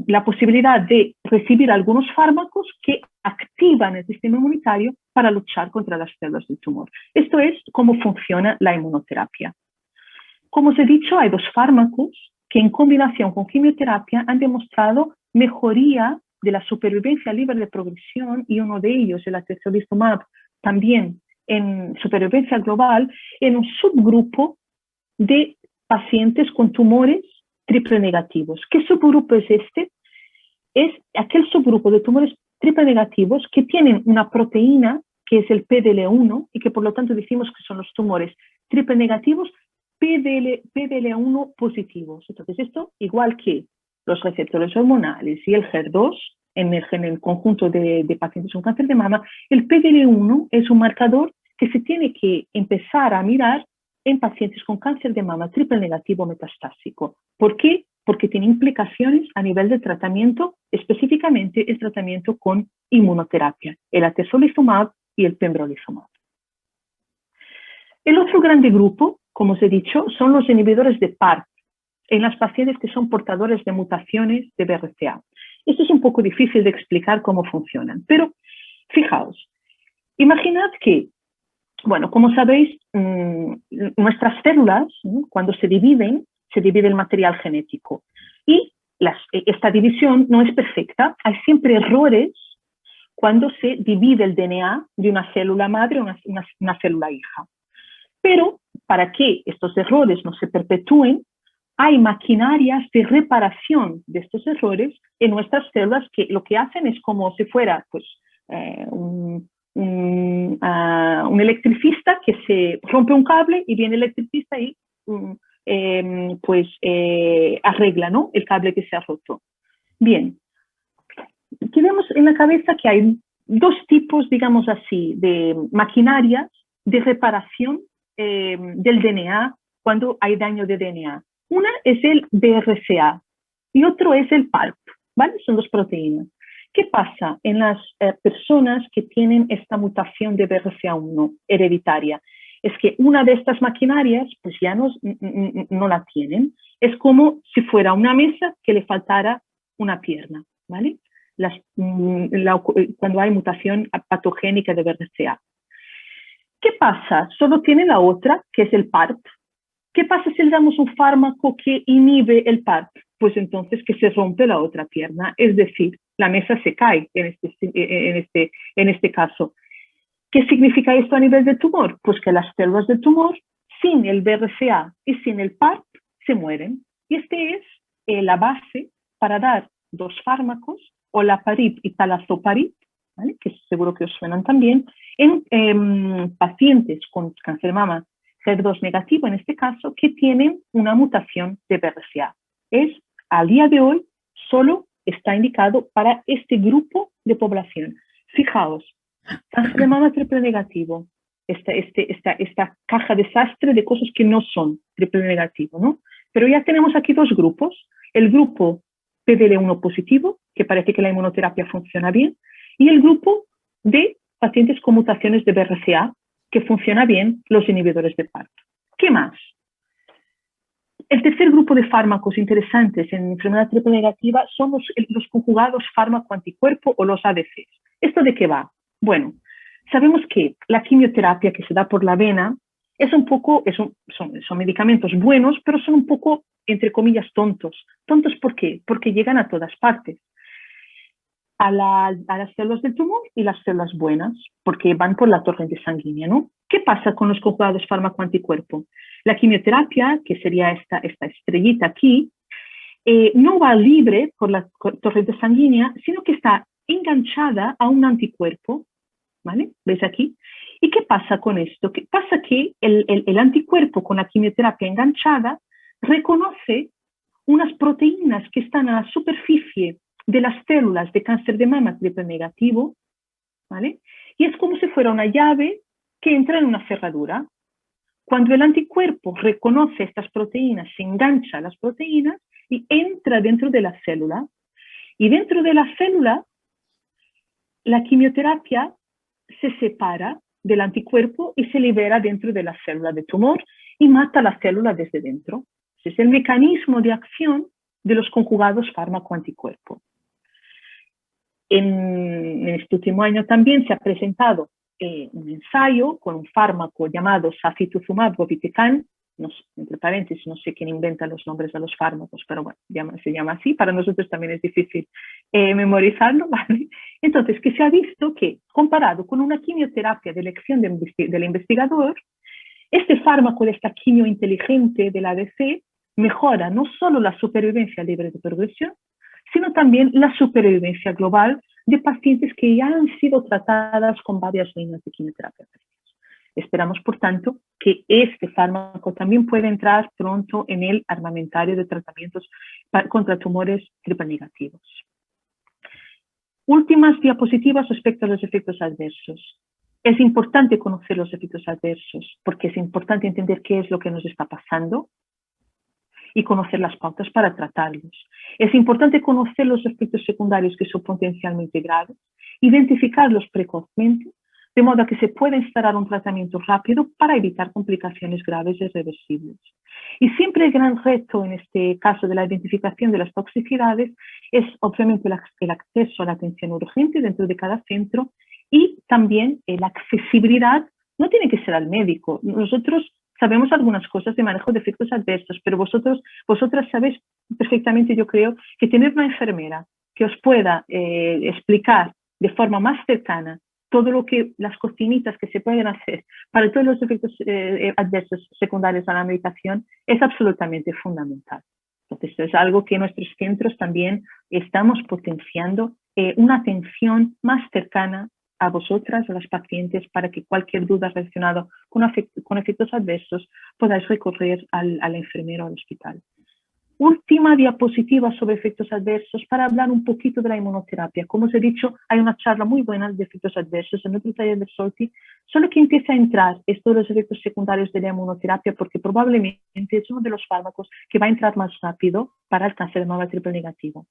la posibilidad de recibir algunos fármacos que activan el sistema inmunitario para luchar contra las células del tumor. Esto es cómo funciona la inmunoterapia. Como os he dicho, hay dos fármacos que en combinación con quimioterapia han demostrado mejoría de la supervivencia libre de progresión, y uno de ellos, el atezolizumab, también en supervivencia global, en un subgrupo de pacientes con tumores triple negativos. ¿Qué subgrupo es este? Es aquel subgrupo de tumores triple negativos que tienen una proteína que es el PDL1 y que por lo tanto decimos que son los tumores triple negativos PDL1 positivos. Entonces esto, igual que los receptores hormonales y el HER2 en el conjunto de pacientes con cáncer de mama, el PDL1 es un marcador que se tiene que empezar a mirar en pacientes con cáncer de mama triple negativo metastásico. ¿Por qué? Porque tiene implicaciones a nivel de tratamiento, específicamente el tratamiento con inmunoterapia, el atezolizumab y el pembrolizumab. El otro grande grupo, como os he dicho, son los inhibidores de PARP en las pacientes que son portadores de mutaciones de BRCA. Esto es un poco difícil de explicar cómo funcionan, pero fijaos, imaginad que, bueno, como sabéis, nuestras células, cuando se divide el material genético y esta división no es perfecta, hay siempre errores cuando se divide el DNA de una célula madre a una célula hija. Pero para que estos errores no se perpetúen, hay maquinarias de reparación de estos errores en nuestras células que lo que hacen es como si fuera pues, un electricista que se rompe un cable y viene el electricista y arregla, ¿no?, el cable que se ha roto. Bien, tenemos en la cabeza que hay dos tipos, digamos así, de maquinarias de reparación del DNA cuando hay daño de DNA. Una es el BRCA y otro es el PARP, ¿vale? Son dos proteínas. ¿Qué pasa en las personas que tienen esta mutación de BRCA1 hereditaria? Es que una de estas maquinarias pues ya no la tienen. Es como si fuera una mesa que le faltara una pierna, ¿vale? Cuando hay mutación patogénica de BRCA. ¿Qué pasa? Solo tiene la otra, que es el PARP. ¿Qué pasa si le damos un fármaco que inhibe el PARP? Pues entonces que se rompe la otra pierna, es decir, la mesa se cae en este caso. ¿Qué significa esto a nivel del tumor? Pues que las células del tumor, sin el BRCA y sin el PARP, se mueren. Y esta es la base para dar dos fármacos, olaparib y talazoparib, ¿vale? Que seguro que os suenan también, en pacientes con cáncer de mama HER2 negativo, en este caso, que tienen una mutación de BRCA. Al día de hoy, solo está indicado para este grupo de población. Fijaos, cáncer de mama triple negativo, esta caja desastre de cosas que no son triple negativo, ¿no? Pero ya tenemos aquí dos grupos. El grupo PDL1 positivo, que parece que la inmunoterapia funciona bien, y el grupo de pacientes con mutaciones de BRCA, que funciona bien los inhibidores de PARP. ¿Qué más? El tercer grupo de fármacos interesantes en enfermedad triple negativa son los conjugados fármaco-anticuerpo o los ADCs. ¿Esto de qué va? Bueno, sabemos que la quimioterapia que se da por la vena son medicamentos buenos, pero son un poco, entre comillas, tontos. ¿Tontos por qué? Porque llegan a todas partes. A las células del tumor y las células buenas, porque van por la torrente sanguínea, ¿no? ¿Qué pasa con los conjugados fármaco-anticuerpo? La quimioterapia, que sería esta estrellita aquí, no va libre por la torrente sanguínea, sino que está enganchada a un anticuerpo, ¿vale? ¿Ves aquí? ¿Y qué pasa con esto? ¿Qué pasa? Que el anticuerpo con la quimioterapia enganchada reconoce unas proteínas que están a la superficie de las células de cáncer de mama triple negativo, ¿vale? Y es como si fuera una llave que entra en una cerradura. Cuando el anticuerpo reconoce estas proteínas, se engancha a las proteínas y entra dentro de la célula. Y dentro de la célula, la quimioterapia se separa del anticuerpo y se libera dentro de la célula de tumor y mata la célula desde dentro. Ese es el mecanismo de acción de los conjugados fármaco-anticuerpo. En este último año también se ha presentado un ensayo con un fármaco llamado sacituzumab govitecan, entre paréntesis, no sé quién inventa los nombres de los fármacos, pero bueno, se llama así. Para nosotros también es difícil memorizarlo, ¿vale? Entonces, que se ha visto que, comparado con una quimioterapia de elección del investigador, este fármaco de esta quimio inteligente del ADC mejora no solo la supervivencia libre de progresión, sino también la supervivencia global de pacientes que ya han sido tratadas con varias líneas de quimioterapia. Esperamos, por tanto, que este fármaco también pueda entrar pronto en el armamentario de tratamientos contra tumores triple negativos. Últimas diapositivas respecto a los efectos adversos. Es importante conocer los efectos adversos porque es importante entender qué es lo que nos está pasando y conocer las pautas para tratarlos. Es importante conocer los efectos secundarios que son potencialmente graves, identificarlos precozmente, de modo que se pueda instalar un tratamiento rápido para evitar complicaciones graves e irreversibles. Y siempre el gran reto en este caso de la identificación de las toxicidades es obviamente el acceso a la atención urgente dentro de cada centro y también la accesibilidad. No tiene que ser al médico. Nosotros sabemos algunas cosas de manejo de efectos adversos, pero vosotras sabéis perfectamente, yo creo, que tener una enfermera que os pueda explicar de forma más cercana todo lo que las cocinitas que se pueden hacer para todos los efectos adversos secundarios a la medicación es absolutamente fundamental. Entonces, es algo que nuestros centros también estamos potenciando, una atención más cercana a vosotras, a las pacientes, para que cualquier duda relacionada con efectos adversos podáis recurrir al enfermero al hospital. Última diapositiva sobre efectos adversos para hablar un poquito de la inmunoterapia. Como os he dicho, hay una charla muy buena de efectos adversos en otro taller de Solti, solo que empieza a entrar estos los efectos secundarios de la inmunoterapia porque probablemente es uno de los fármacos que va a entrar más rápido para el cáncer de mama triple negativo.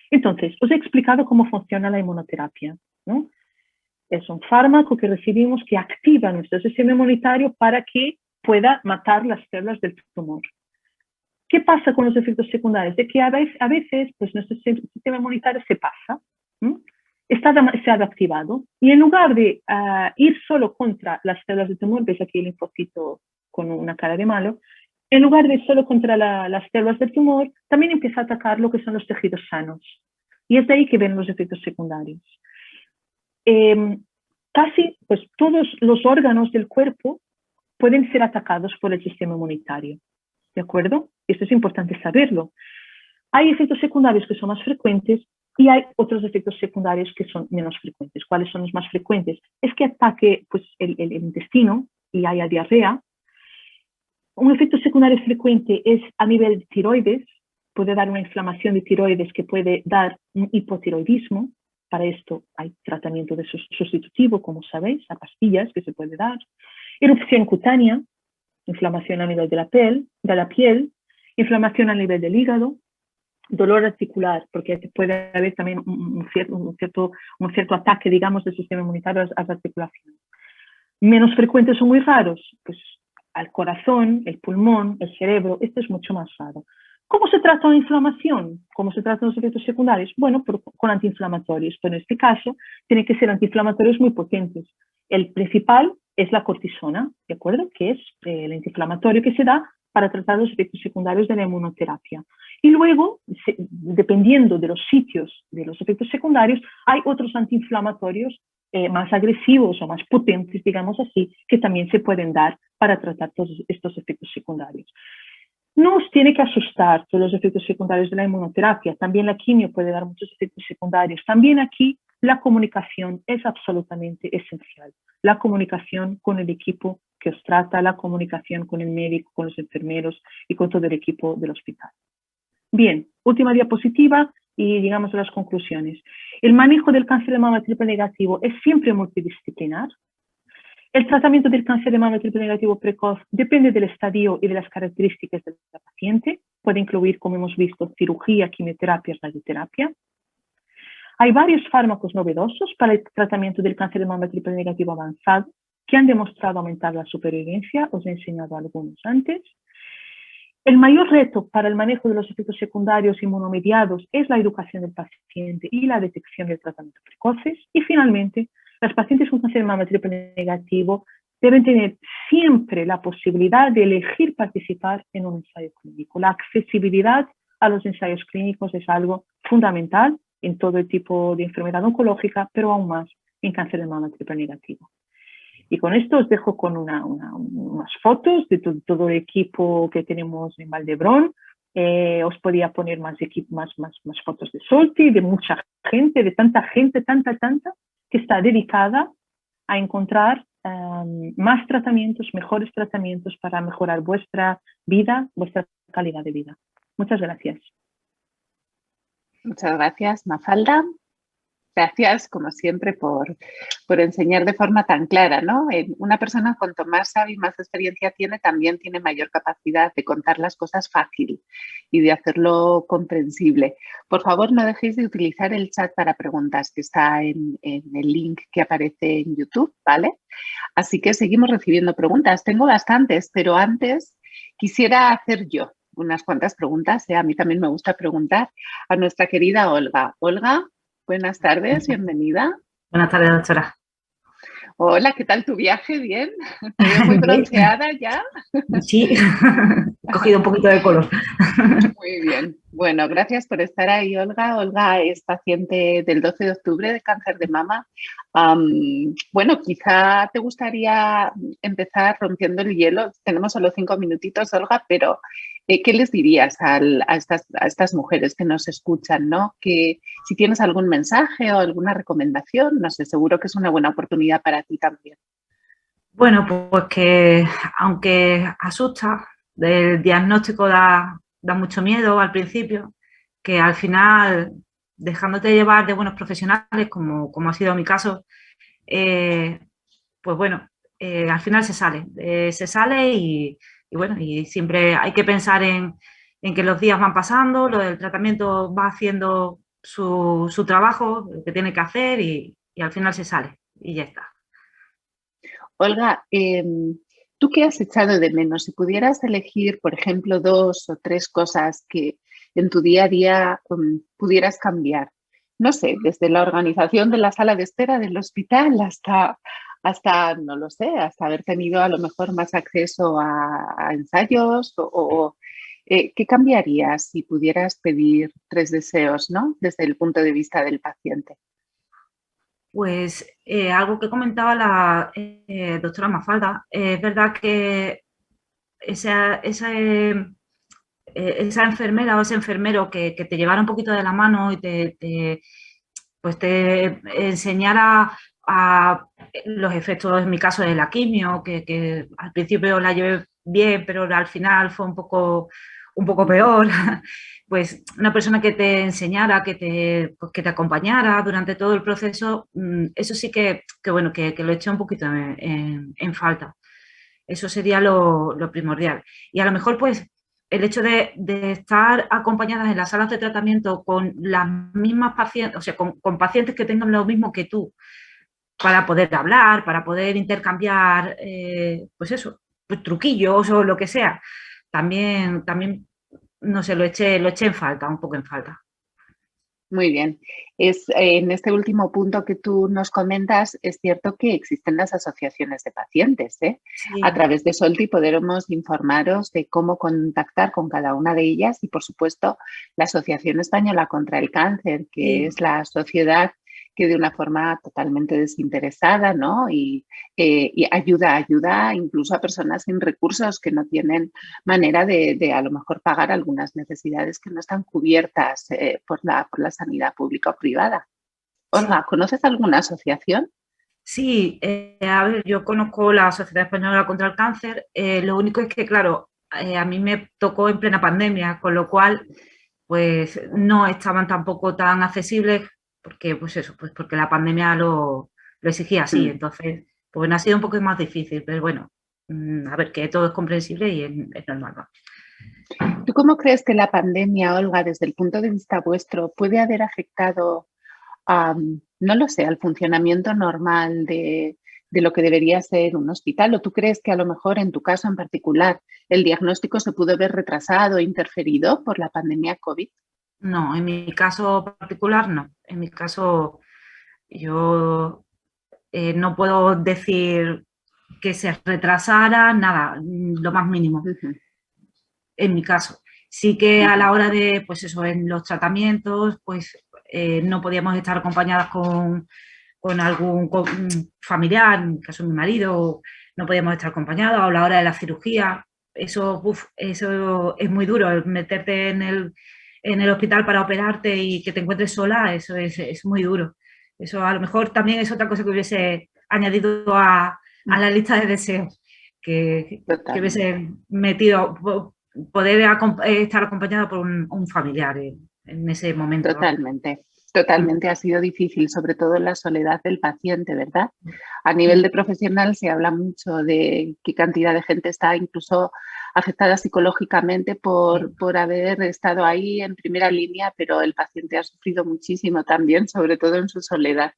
Entonces, os he explicado cómo funciona la inmunoterapia, ¿no? Es un fármaco que recibimos que activa nuestro sistema inmunitario para que pueda matar las células del tumor. ¿Qué pasa con los efectos secundarios? De que a veces pues, nuestro sistema inmunitario se pasa, se ha activado, y en lugar de ir solo contra las células del tumor, veis aquí el linfocito con una cara de malo, en lugar de ir solo contra las células del tumor, también empieza a atacar lo que son los tejidos sanos. Y es de ahí que ven los efectos secundarios. Casi pues, todos los órganos del cuerpo pueden ser atacados por el sistema inmunitario. ¿De acuerdo? Esto es importante saberlo. Hay efectos secundarios que son más frecuentes y hay otros efectos secundarios que son menos frecuentes. ¿Cuáles son los más frecuentes? Es que ataque pues, el intestino y haya diarrea. Un efecto secundario frecuente es a nivel de tiroides, puede dar una inflamación de tiroides que puede dar un hipotiroidismo. Para esto hay tratamiento de sustitutivo, como sabéis, a pastillas que se puede dar. Erupción cutánea, inflamación a nivel de la piel, inflamación a nivel del hígado, dolor articular, porque puede haber también un cierto ataque, digamos, del sistema inmunitario a las articulaciones. Menos frecuentes o muy raros, pues al corazón, el pulmón, el cerebro, esto es mucho más raro. ¿Cómo se trata la inflamación? ¿Cómo se tratan los efectos secundarios? Bueno, con antiinflamatorios, pero en este caso tienen que ser antiinflamatorios muy potentes. El principal es la cortisona, ¿de acuerdo? Que es el antiinflamatorio que se da para tratar los efectos secundarios de la inmunoterapia. Y luego, dependiendo de los sitios de los efectos secundarios, hay otros antiinflamatorios más agresivos o más potentes, digamos así, que también se pueden dar para tratar todos estos efectos secundarios. No os tiene que asustar todos los efectos secundarios de la inmunoterapia. También la quimio puede dar muchos efectos secundarios. También aquí la comunicación es absolutamente esencial. La comunicación con el equipo que os trata, la comunicación con el médico, con los enfermeros y con todo el equipo del hospital. Bien, última diapositiva y llegamos a las conclusiones. El manejo del cáncer de mama triple negativo es siempre multidisciplinar. El tratamiento del cáncer de mama triple negativo precoz depende del estadio y de las características de la paciente. Puede incluir, como hemos visto, cirugía, quimioterapia, radioterapia. Hay varios fármacos novedosos para el tratamiento del cáncer de mama triple negativo avanzado que han demostrado aumentar la supervivencia. Os he enseñado algunos antes. El mayor reto para el manejo de los efectos secundarios inmunomediados es la educación del paciente y la detección del tratamiento precoces. Y finalmente, las pacientes con cáncer de mama triple negativo deben tener siempre la posibilidad de elegir participar en un ensayo clínico. La accesibilidad a los ensayos clínicos es algo fundamental en todo el tipo de enfermedad oncológica, pero aún más en cáncer de mama triple negativo. Y con esto os dejo con unas fotos de todo el equipo que tenemos en Valdebrón. Os podía poner más fotos de Solti, de mucha gente, de tanta gente, tanta, que está dedicada a encontrar más tratamientos, mejores tratamientos para mejorar vuestra vida, vuestra calidad de vida. Muchas gracias. Muchas gracias, Mafalda. Gracias, como siempre, por enseñar de forma tan clara, ¿no? Una persona cuanto más sabe y más experiencia tiene, también tiene mayor capacidad de contar las cosas fácil y de hacerlo comprensible. Por favor, no dejéis de utilizar el chat para preguntas que está en el link que aparece en YouTube, ¿vale? Así que seguimos recibiendo preguntas. Tengo bastantes, pero antes quisiera hacer yo unas cuantas preguntas. A mí también me gusta preguntar a nuestra querida Olga. Olga, buenas tardes, bienvenida. Buenas tardes, doctora. Hola, ¿qué tal tu viaje? ¿Bien? ¿Te veo muy bronceada ya? Sí, he cogido un poquito de color. Muy bien. Bueno, gracias por estar ahí, Olga. Olga es paciente del 12 de octubre de cáncer de mama. Bueno, quizá te gustaría empezar rompiendo el hielo. Tenemos solo 5 minutitos, Olga, pero ¿qué les dirías a estas mujeres que nos escuchan, ¿no? Que si tienes algún mensaje o alguna recomendación, no sé, seguro que es una buena oportunidad para ti también. Bueno, pues que aunque asusta, el diagnóstico da mucho miedo al principio, que al final, dejándote llevar de buenos profesionales, como ha sido mi caso, pues bueno, al final se sale y bueno, y siempre hay que pensar en que los días van pasando, el tratamiento va haciendo su trabajo, lo que tiene que hacer y al final se sale y ya está. Olga, ¿tú qué has echado de menos? Si pudieras elegir, por ejemplo, 2 o 3 cosas que en tu día a día pudieras cambiar. No sé, desde la organización de la sala de espera del hospital hasta no lo sé, hasta haber tenido a lo mejor más acceso a ensayos ¿qué cambiarías si pudieras pedir 3 deseos, ¿no? Desde el punto de vista del paciente. Pues algo que comentaba la doctora Mafalda, es verdad que ese esa enfermera o ese enfermero que te llevara un poquito de la mano y pues te enseñara a los efectos, en mi caso, de la quimio, que al principio la llevé bien, pero al final fue un poco peor. Pues una persona que te enseñara, pues, que te acompañara durante todo el proceso, eso sí bueno, que lo eché un poquito en falta. Eso sería lo primordial. Y a lo mejor, pues, el hecho de estar acompañadas en las salas de tratamiento con las mismas pacientes, o sea, con pacientes que tengan lo mismo que tú, para poder hablar, para poder intercambiar, pues eso, pues truquillos o lo que sea, también, no sé, lo eché en falta, un poco en falta. Muy bien. En este último punto que tú nos comentas, es cierto que existen las asociaciones de pacientes, ¿eh? A Sí. través de Solti podremos informaros de cómo contactar con cada una de ellas y, por supuesto, la Asociación Española contra el Cáncer, que Sí. es la sociedad que de una forma totalmente desinteresada, ¿no? Y ayuda incluso a personas sin recursos que no tienen manera de a lo mejor pagar algunas necesidades que no están cubiertas por la sanidad pública o privada. Olga, Sí. ¿conoces alguna asociación? Sí, a ver, yo conozco la Sociedad Española contra el Cáncer, lo único es que, claro, a mí me tocó en plena pandemia, con lo cual, pues no estaban tampoco tan accesibles, porque, pues eso, pues porque la pandemia lo exigía así, Mm. entonces, pues bueno, ha sido un poco más difícil, pero bueno, a ver, que todo es comprensible y es normal, ¿no? ¿Tú cómo crees que la pandemia, Olga, desde el punto de vista vuestro, puede haber afectado no lo sé, al funcionamiento normal de lo que debería ser un hospital? ¿O tú crees que a lo mejor en tu caso en particular el diagnóstico se pudo ver retrasado o interferido por la pandemia COVID? No, en mi caso particular no, en mi caso yo no puedo decir que se retrasara, nada, lo más mínimo, Ujú, en mi caso. Sí que a ujú. la hora de, pues eso, en los tratamientos, pues no podíamos estar acompañadas con algún familiar, en el caso de mi marido, no podíamos estar acompañados, o a la hora de la cirugía, eso es muy duro, el meterte en el hospital para operarte y que te encuentres sola, eso es muy duro. Eso a lo mejor también es otra cosa que hubiese añadido a la lista de deseos, que Totalmente. hubiese metido, poder estar acompañada por un familiar en ese momento. Totalmente, Mm. totalmente ha sido difícil, sobre todo la soledad del paciente, ¿verdad? A nivel de profesional se habla mucho de qué cantidad de gente está incluso afectada psicológicamente Sí. por haber estado ahí en primera línea, pero el paciente ha sufrido muchísimo también, sobre todo en su soledad.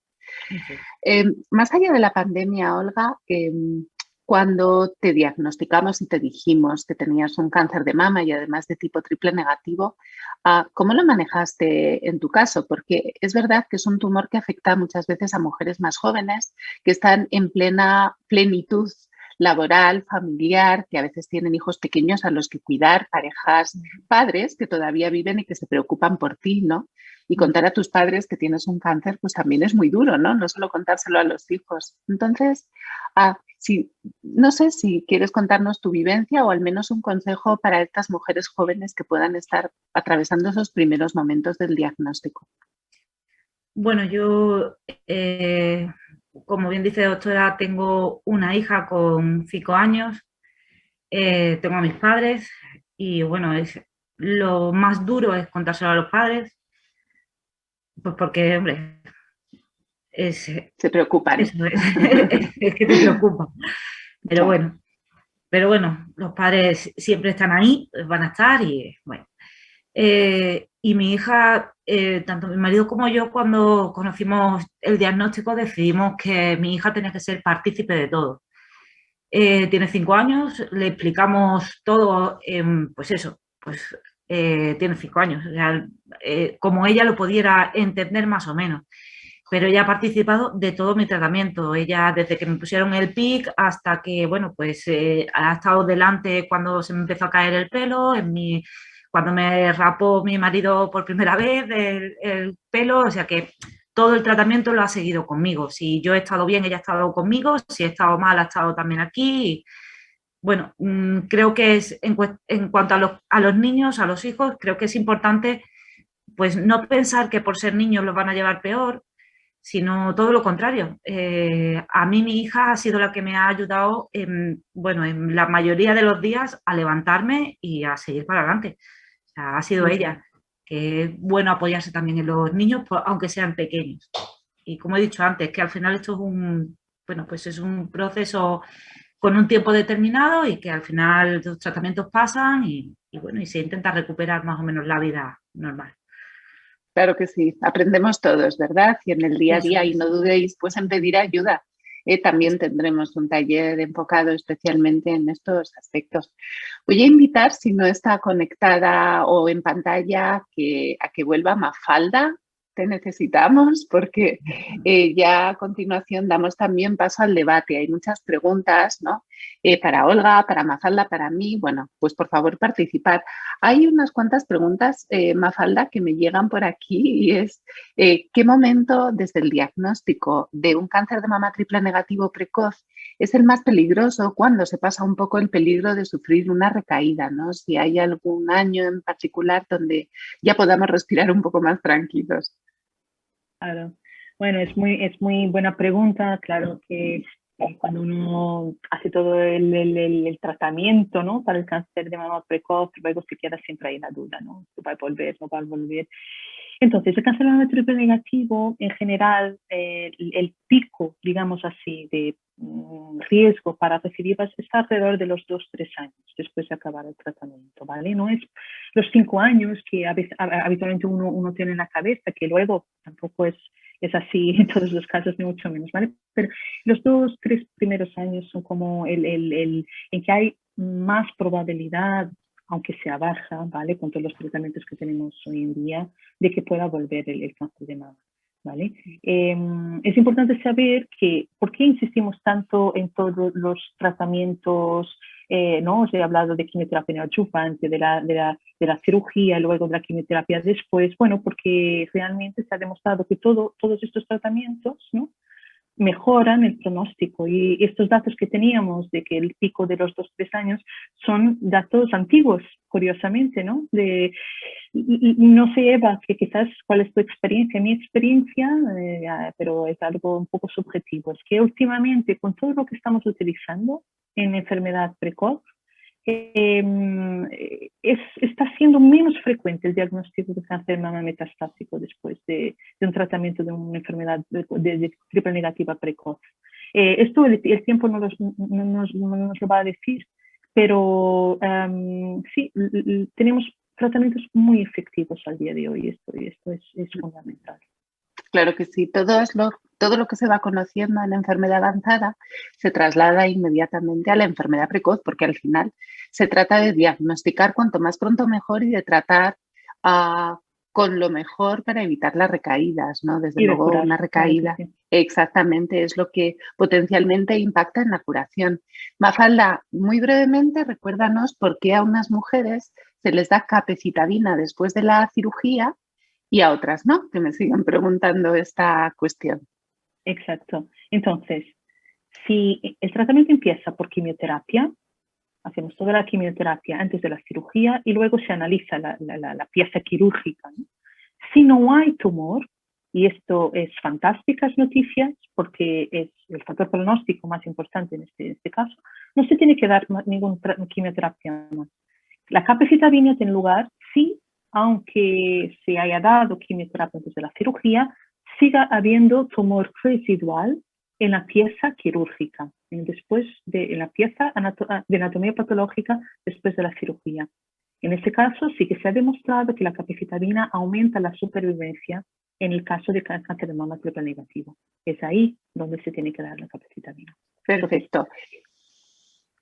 Sí. Más allá de la pandemia, Olga, cuando te diagnosticamos y te dijimos que tenías un cáncer de mama y además de tipo triple negativo, ¿cómo lo manejaste en tu caso? Porque es verdad que es un tumor que afecta muchas veces a mujeres más jóvenes que están en plena plenitud laboral, familiar, que a veces tienen hijos pequeños a los que cuidar, parejas, padres que todavía viven y que se preocupan por ti, ¿no? Y contar a tus padres que tienes un cáncer, pues también es muy duro, ¿no? No solo contárselo a los hijos. Entonces, no sé si quieres contarnos tu vivencia o al menos un consejo para estas mujeres jóvenes que puedan estar atravesando esos primeros momentos del diagnóstico. Bueno, yo, como bien dice doctora, tengo una hija con 5 años, tengo a mis padres y bueno, lo más duro es contárselo a los padres, pues porque, hombre, es, Se preocupan. eso es que te preocupa. Pero Claro. bueno, los padres siempre están ahí, van a estar y bueno. Y mi hija, tanto mi marido como yo, cuando conocimos el diagnóstico, decidimos que mi hija tenía que ser partícipe de todo. Tiene 5 años, le explicamos todo, pues eso, pues tiene 5 años, o sea, como ella lo pudiera entender más o menos. Pero ella ha participado de todo mi tratamiento. Ella, desde que me pusieron el PIC hasta que, bueno, pues ha estado delante cuando se me empezó a caer el pelo, cuando me rapó mi marido por primera vez el pelo, o sea que todo el tratamiento lo ha seguido conmigo. Si yo he estado bien, ella ha estado conmigo, si he estado mal, ha estado también aquí. bueno, creo que es en cuanto a los niños, a los hijos, creo que es importante pues no pensar que por ser niños los van a llevar peor, sino todo lo contrario. A mí mi hija ha sido la que me ha ayudado bueno, en la mayoría de los días a levantarme y a seguir para adelante. O sea, ha sido ella, que es bueno apoyarse también en los niños, aunque sean pequeños. Y como he dicho antes, que al final esto es bueno, pues es un proceso con un tiempo determinado y que al final los tratamientos pasan y bueno, y se intenta recuperar más o menos la vida normal. Claro que sí, aprendemos todos, ¿verdad? Y en el día a Eso día, y es. no dudéis pues en pedir ayuda. También tendremos un taller enfocado especialmente en estos aspectos. Voy a invitar, si no está conectada o en pantalla, a que vuelva Mafalda. Te necesitamos porque ya a continuación damos también paso al debate. Hay muchas preguntas, ¿no? Para Olga, para Mafalda, para mí. Bueno, pues por favor participad. Hay unas cuantas preguntas, Mafalda, que me llegan por aquí y es ¿qué momento desde el diagnóstico de un cáncer de mama triple negativo precoz es el más peligroso cuando se pasa un poco el peligro de sufrir una recaída, ¿no? Si hay algún año en particular donde ya podamos respirar un poco más tranquilos. Claro. Bueno, es muy buena pregunta. Claro que cuando uno hace todo el tratamiento, ¿no? Para el cáncer de mama precoz, luego se queda siempre ahí la duda, ¿no? ¿Va a volver? ¿No va a volver? Entonces, el cáncer de mama triple negativo, en general, el pico, digamos así, de riesgo para recidivas está alrededor de los 2-3 años después de acabar el tratamiento, ¿vale? No es los 5 años que habitualmente uno tiene en la cabeza, que luego tampoco es así en todos los casos, ni mucho menos, ¿vale? Pero los 2-3 primeros años son como en que hay más probabilidad, aunque sea baja, ¿vale? Con todos los tratamientos que tenemos hoy en día, de que pueda volver el cáncer de mama, ¿vale? Es importante saber que, ¿por qué insistimos tanto en todos los tratamientos? ¿No? Os he hablado de quimioterapia neoadjuvante, de la cirugía, luego de la quimioterapia después. Bueno, porque realmente se ha demostrado que todos estos tratamientos, ¿no? Mejoran el pronóstico, y estos datos que teníamos de que el pico de los 2-3 años son datos antiguos, curiosamente, ¿no? No sé, Eva, que quizás cuál es tu experiencia. Mi experiencia, pero es algo un poco subjetivo, es que últimamente con todo lo que estamos utilizando en enfermedad precoz, está siendo menos frecuente el diagnóstico de cáncer de mama metastásico después de un tratamiento de una enfermedad de triple negativa precoz. Esto el tiempo no nos lo va a decir, pero sí, tenemos tratamientos muy efectivos al día de hoy, y esto es fundamental. Claro que sí, todo lo que se va conociendo en la enfermedad avanzada se traslada inmediatamente a la enfermedad precoz, porque al final se trata de diagnosticar cuanto más pronto mejor y de tratar con lo mejor para evitar las recaídas, ¿no? Desde Y de luego curar, una claro que recaída sí. exactamente es lo que potencialmente impacta en la curación. Mafalda, muy brevemente, recuérdanos por qué a unas mujeres se les da capecitabina después de la cirugía y a otras no, que me siguen preguntando esta cuestión. Exacto. Entonces, si el tratamiento empieza por quimioterapia, hacemos toda la quimioterapia antes de la cirugía y luego se analiza la pieza quirúrgica, ¿no? Si no hay tumor, y esto es fantásticas noticias porque es el factor pronóstico más importante en este caso, no se tiene que dar ninguna quimioterapia más. La capecitabina tiene lugar si, aunque se haya dado quimioterapia antes de la cirugía, siga habiendo tumor residual en la pieza quirúrgica, en la pieza de anatomía patológica después de la cirugía. En este caso, sí que se ha demostrado que la capecitabina aumenta la supervivencia en el caso de cáncer de mama triple negativo. Es ahí donde se tiene que dar la capecitabina. Perfecto.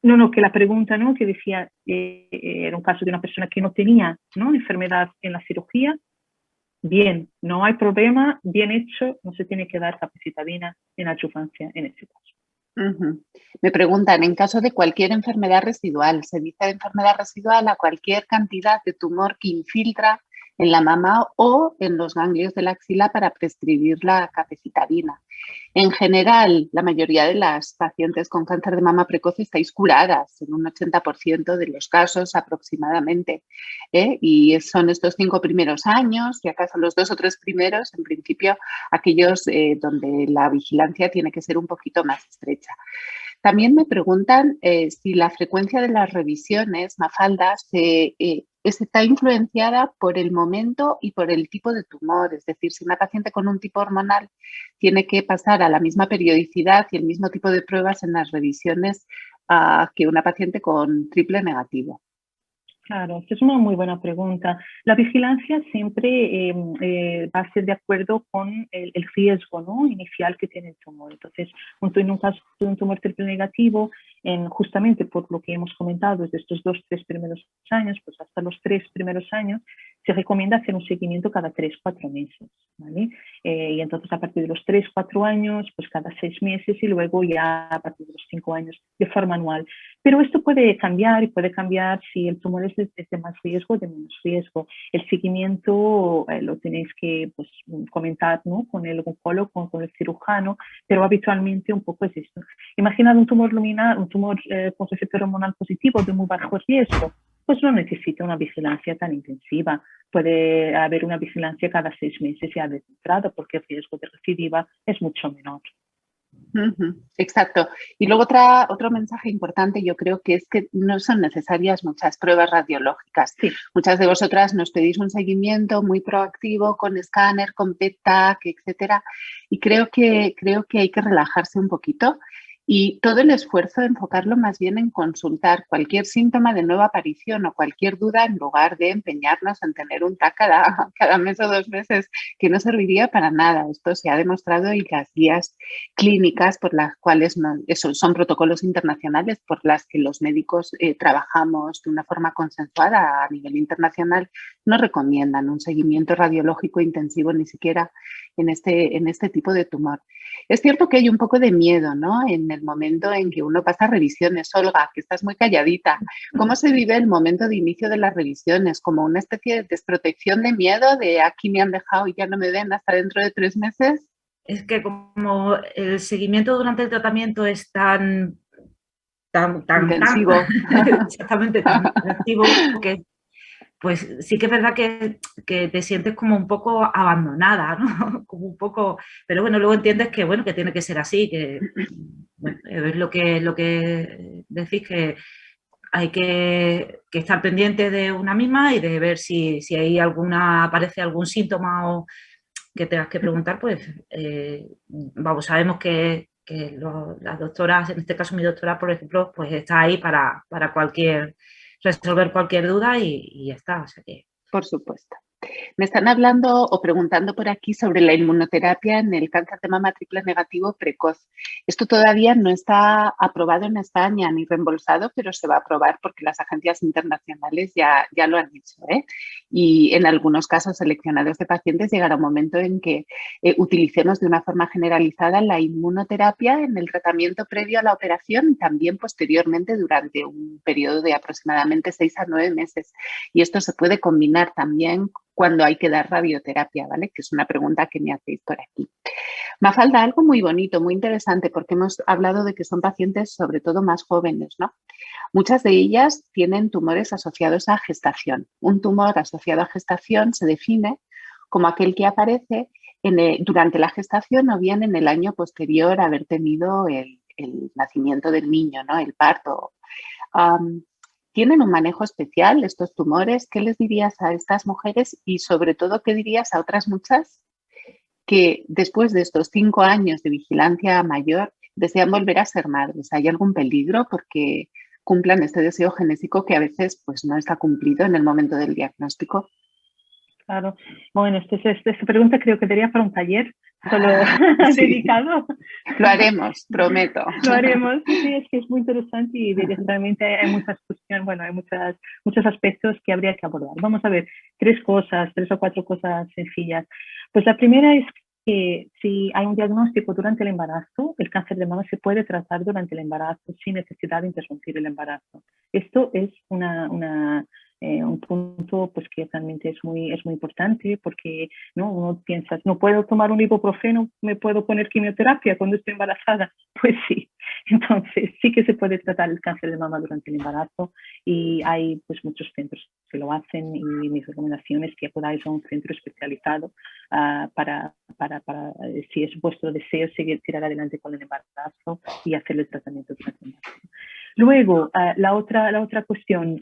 No, que la pregunta, ¿no? Que decía, era un caso de una persona que no tenía, ¿no?, enfermedad en la cirugía. Bien, no hay problema, bien hecho, no se tiene que dar capecitabina en adjuvancia en este caso. Me preguntan, en caso de cualquier enfermedad residual, se dice enfermedad residual a cualquier cantidad de tumor que infiltra en la mama o en los ganglios de la axila para prescribir la capecitabina. En general, la mayoría de las pacientes con cáncer de mama precoz estáis curadas en un 80% de los casos aproximadamente. Y son estos 5 primeros años, y acaso los 2 o 3 primeros, en principio, aquellos donde la vigilancia tiene que ser un poquito más estrecha. También me preguntan si la frecuencia de las revisiones, Mafalda, está influenciada por el momento y por el tipo de tumor. Es decir, si una paciente con un tipo hormonal tiene que pasar a la misma periodicidad y el mismo tipo de pruebas en las revisiones que una paciente con triple negativo. Claro, esta es una muy buena pregunta. La vigilancia siempre va a ser de acuerdo con el riesgo, ¿no?, inicial que tiene el tumor. Entonces, en un caso de un tumor triple negativo, justamente por lo que hemos comentado desde estos 2-3 primeros años, pues hasta los 3 primeros años, se recomienda hacer un seguimiento cada 3-4 meses, ¿vale? Y entonces a partir de los 3-4 años, pues cada 6 meses y luego ya a partir de los 5 años de forma anual. Pero esto puede cambiar y puede cambiar si el tumor es de más riesgo o de menos riesgo. El seguimiento lo tenéis que pues, comentar, ¿no?, con el oncólogo, con el cirujano, pero habitualmente un poco es esto. Imaginad un tumor luminal, un tumor con receptor hormonal positivo de muy bajo riesgo, pues no necesita una vigilancia tan intensiva. Puede haber una vigilancia cada 6 meses ya de entrada porque el riesgo de recidiva es mucho menor. Exacto. Y luego otro mensaje importante yo creo que es que no son necesarias muchas pruebas radiológicas. Sí. Muchas de vosotras nos pedís un seguimiento muy proactivo con escáner, con PET-TAC, etcétera. Y creo que hay que relajarse un poquito y todo el esfuerzo enfocarlo más bien en consultar cualquier síntoma de nueva aparición o cualquier duda en lugar de empeñarnos en tener un TAC cada mes o 2 meses, que no serviría para nada. Esto se ha demostrado y las guías clínicas por las cuales son protocolos internacionales por las que los médicos trabajamos de una forma consensuada a nivel internacional, no recomiendan un seguimiento radiológico intensivo ni siquiera en este tipo de tumor. Es cierto que hay un poco de miedo, ¿no?, en el momento en que uno pasa revisiones. Olga, que estás muy calladita. ¿Cómo se vive el momento de inicio de las revisiones? ¿Como una especie de desprotección, de miedo, de aquí me han dejado y ya no me ven hasta dentro de 3 meses? Es que como el seguimiento durante el tratamiento es tan intensivo. Exactamente, tan activo, que pues sí que es verdad que te sientes como un poco abandonada, ¿no? Como un poco, pero bueno, luego entiendes que bueno, que tiene que ser así, que bueno, es lo que decís, que hay que estar pendiente de una misma y de ver si hay aparece algún síntoma o que tengas que preguntar, pues vamos, sabemos que las doctoras, en este caso mi doctora, por ejemplo, pues está ahí para resolver cualquier duda y ya está. O sea que... Por supuesto. Me están hablando o preguntando por aquí sobre la inmunoterapia en el cáncer de mama triple negativo precoz. Esto todavía no está aprobado en España ni reembolsado, pero se va a aprobar porque las agencias internacionales ya lo han hecho, ¿eh? Y en algunos casos seleccionados de pacientes llegará un momento en que utilicemos de una forma generalizada la inmunoterapia en el tratamiento previo a la operación y también posteriormente durante un periodo de aproximadamente 6 a 9 meses. Y esto se puede combinar también cuando hay que dar radioterapia, ¿vale? Que es una pregunta que me hacéis por aquí. Mafalda, algo muy bonito, muy interesante, porque hemos hablado de que son pacientes sobre todo más jóvenes, ¿no? Muchas de ellas tienen tumores asociados a gestación. Un tumor asociado a gestación se define como aquel que aparece durante la gestación o bien en el año posterior a haber tenido el nacimiento del niño, ¿no?, el parto. ¿Tienen un manejo especial estos tumores? ¿Qué les dirías a estas mujeres y sobre todo qué dirías a otras muchas que después de estos 5 años de vigilancia mayor desean volver a ser madres? ¿Hay algún peligro porque cumplan este deseo genético que a veces pues, no está cumplido en el momento del diagnóstico? Claro. Bueno, esta pregunta creo que sería para un taller solo sí. dedicado. Lo haremos, prometo. Lo haremos. Sí, es que es muy interesante y realmente hay muchas cuestiones, bueno, hay muchos aspectos que habría que abordar. Vamos a ver, 3 o 4 cosas sencillas. Pues la primera es que si hay un diagnóstico durante el embarazo, el cáncer de mama se puede tratar durante el embarazo sin necesidad de interrumpir el embarazo. Esto es una un punto pues, que realmente es muy importante porque ¿no? Uno piensa, no puedo tomar un ibuprofeno, me puedo poner quimioterapia cuando estoy embarazada. Pues sí, entonces sí que se puede tratar el cáncer de mama durante el embarazo y hay pues, muchos centros que lo hacen y mis recomendaciones es que acudáis a un centro especializado para si es vuestro deseo, seguir tirar adelante con el embarazo y hacer el tratamiento durante el embarazo. Luego, la otra cuestión,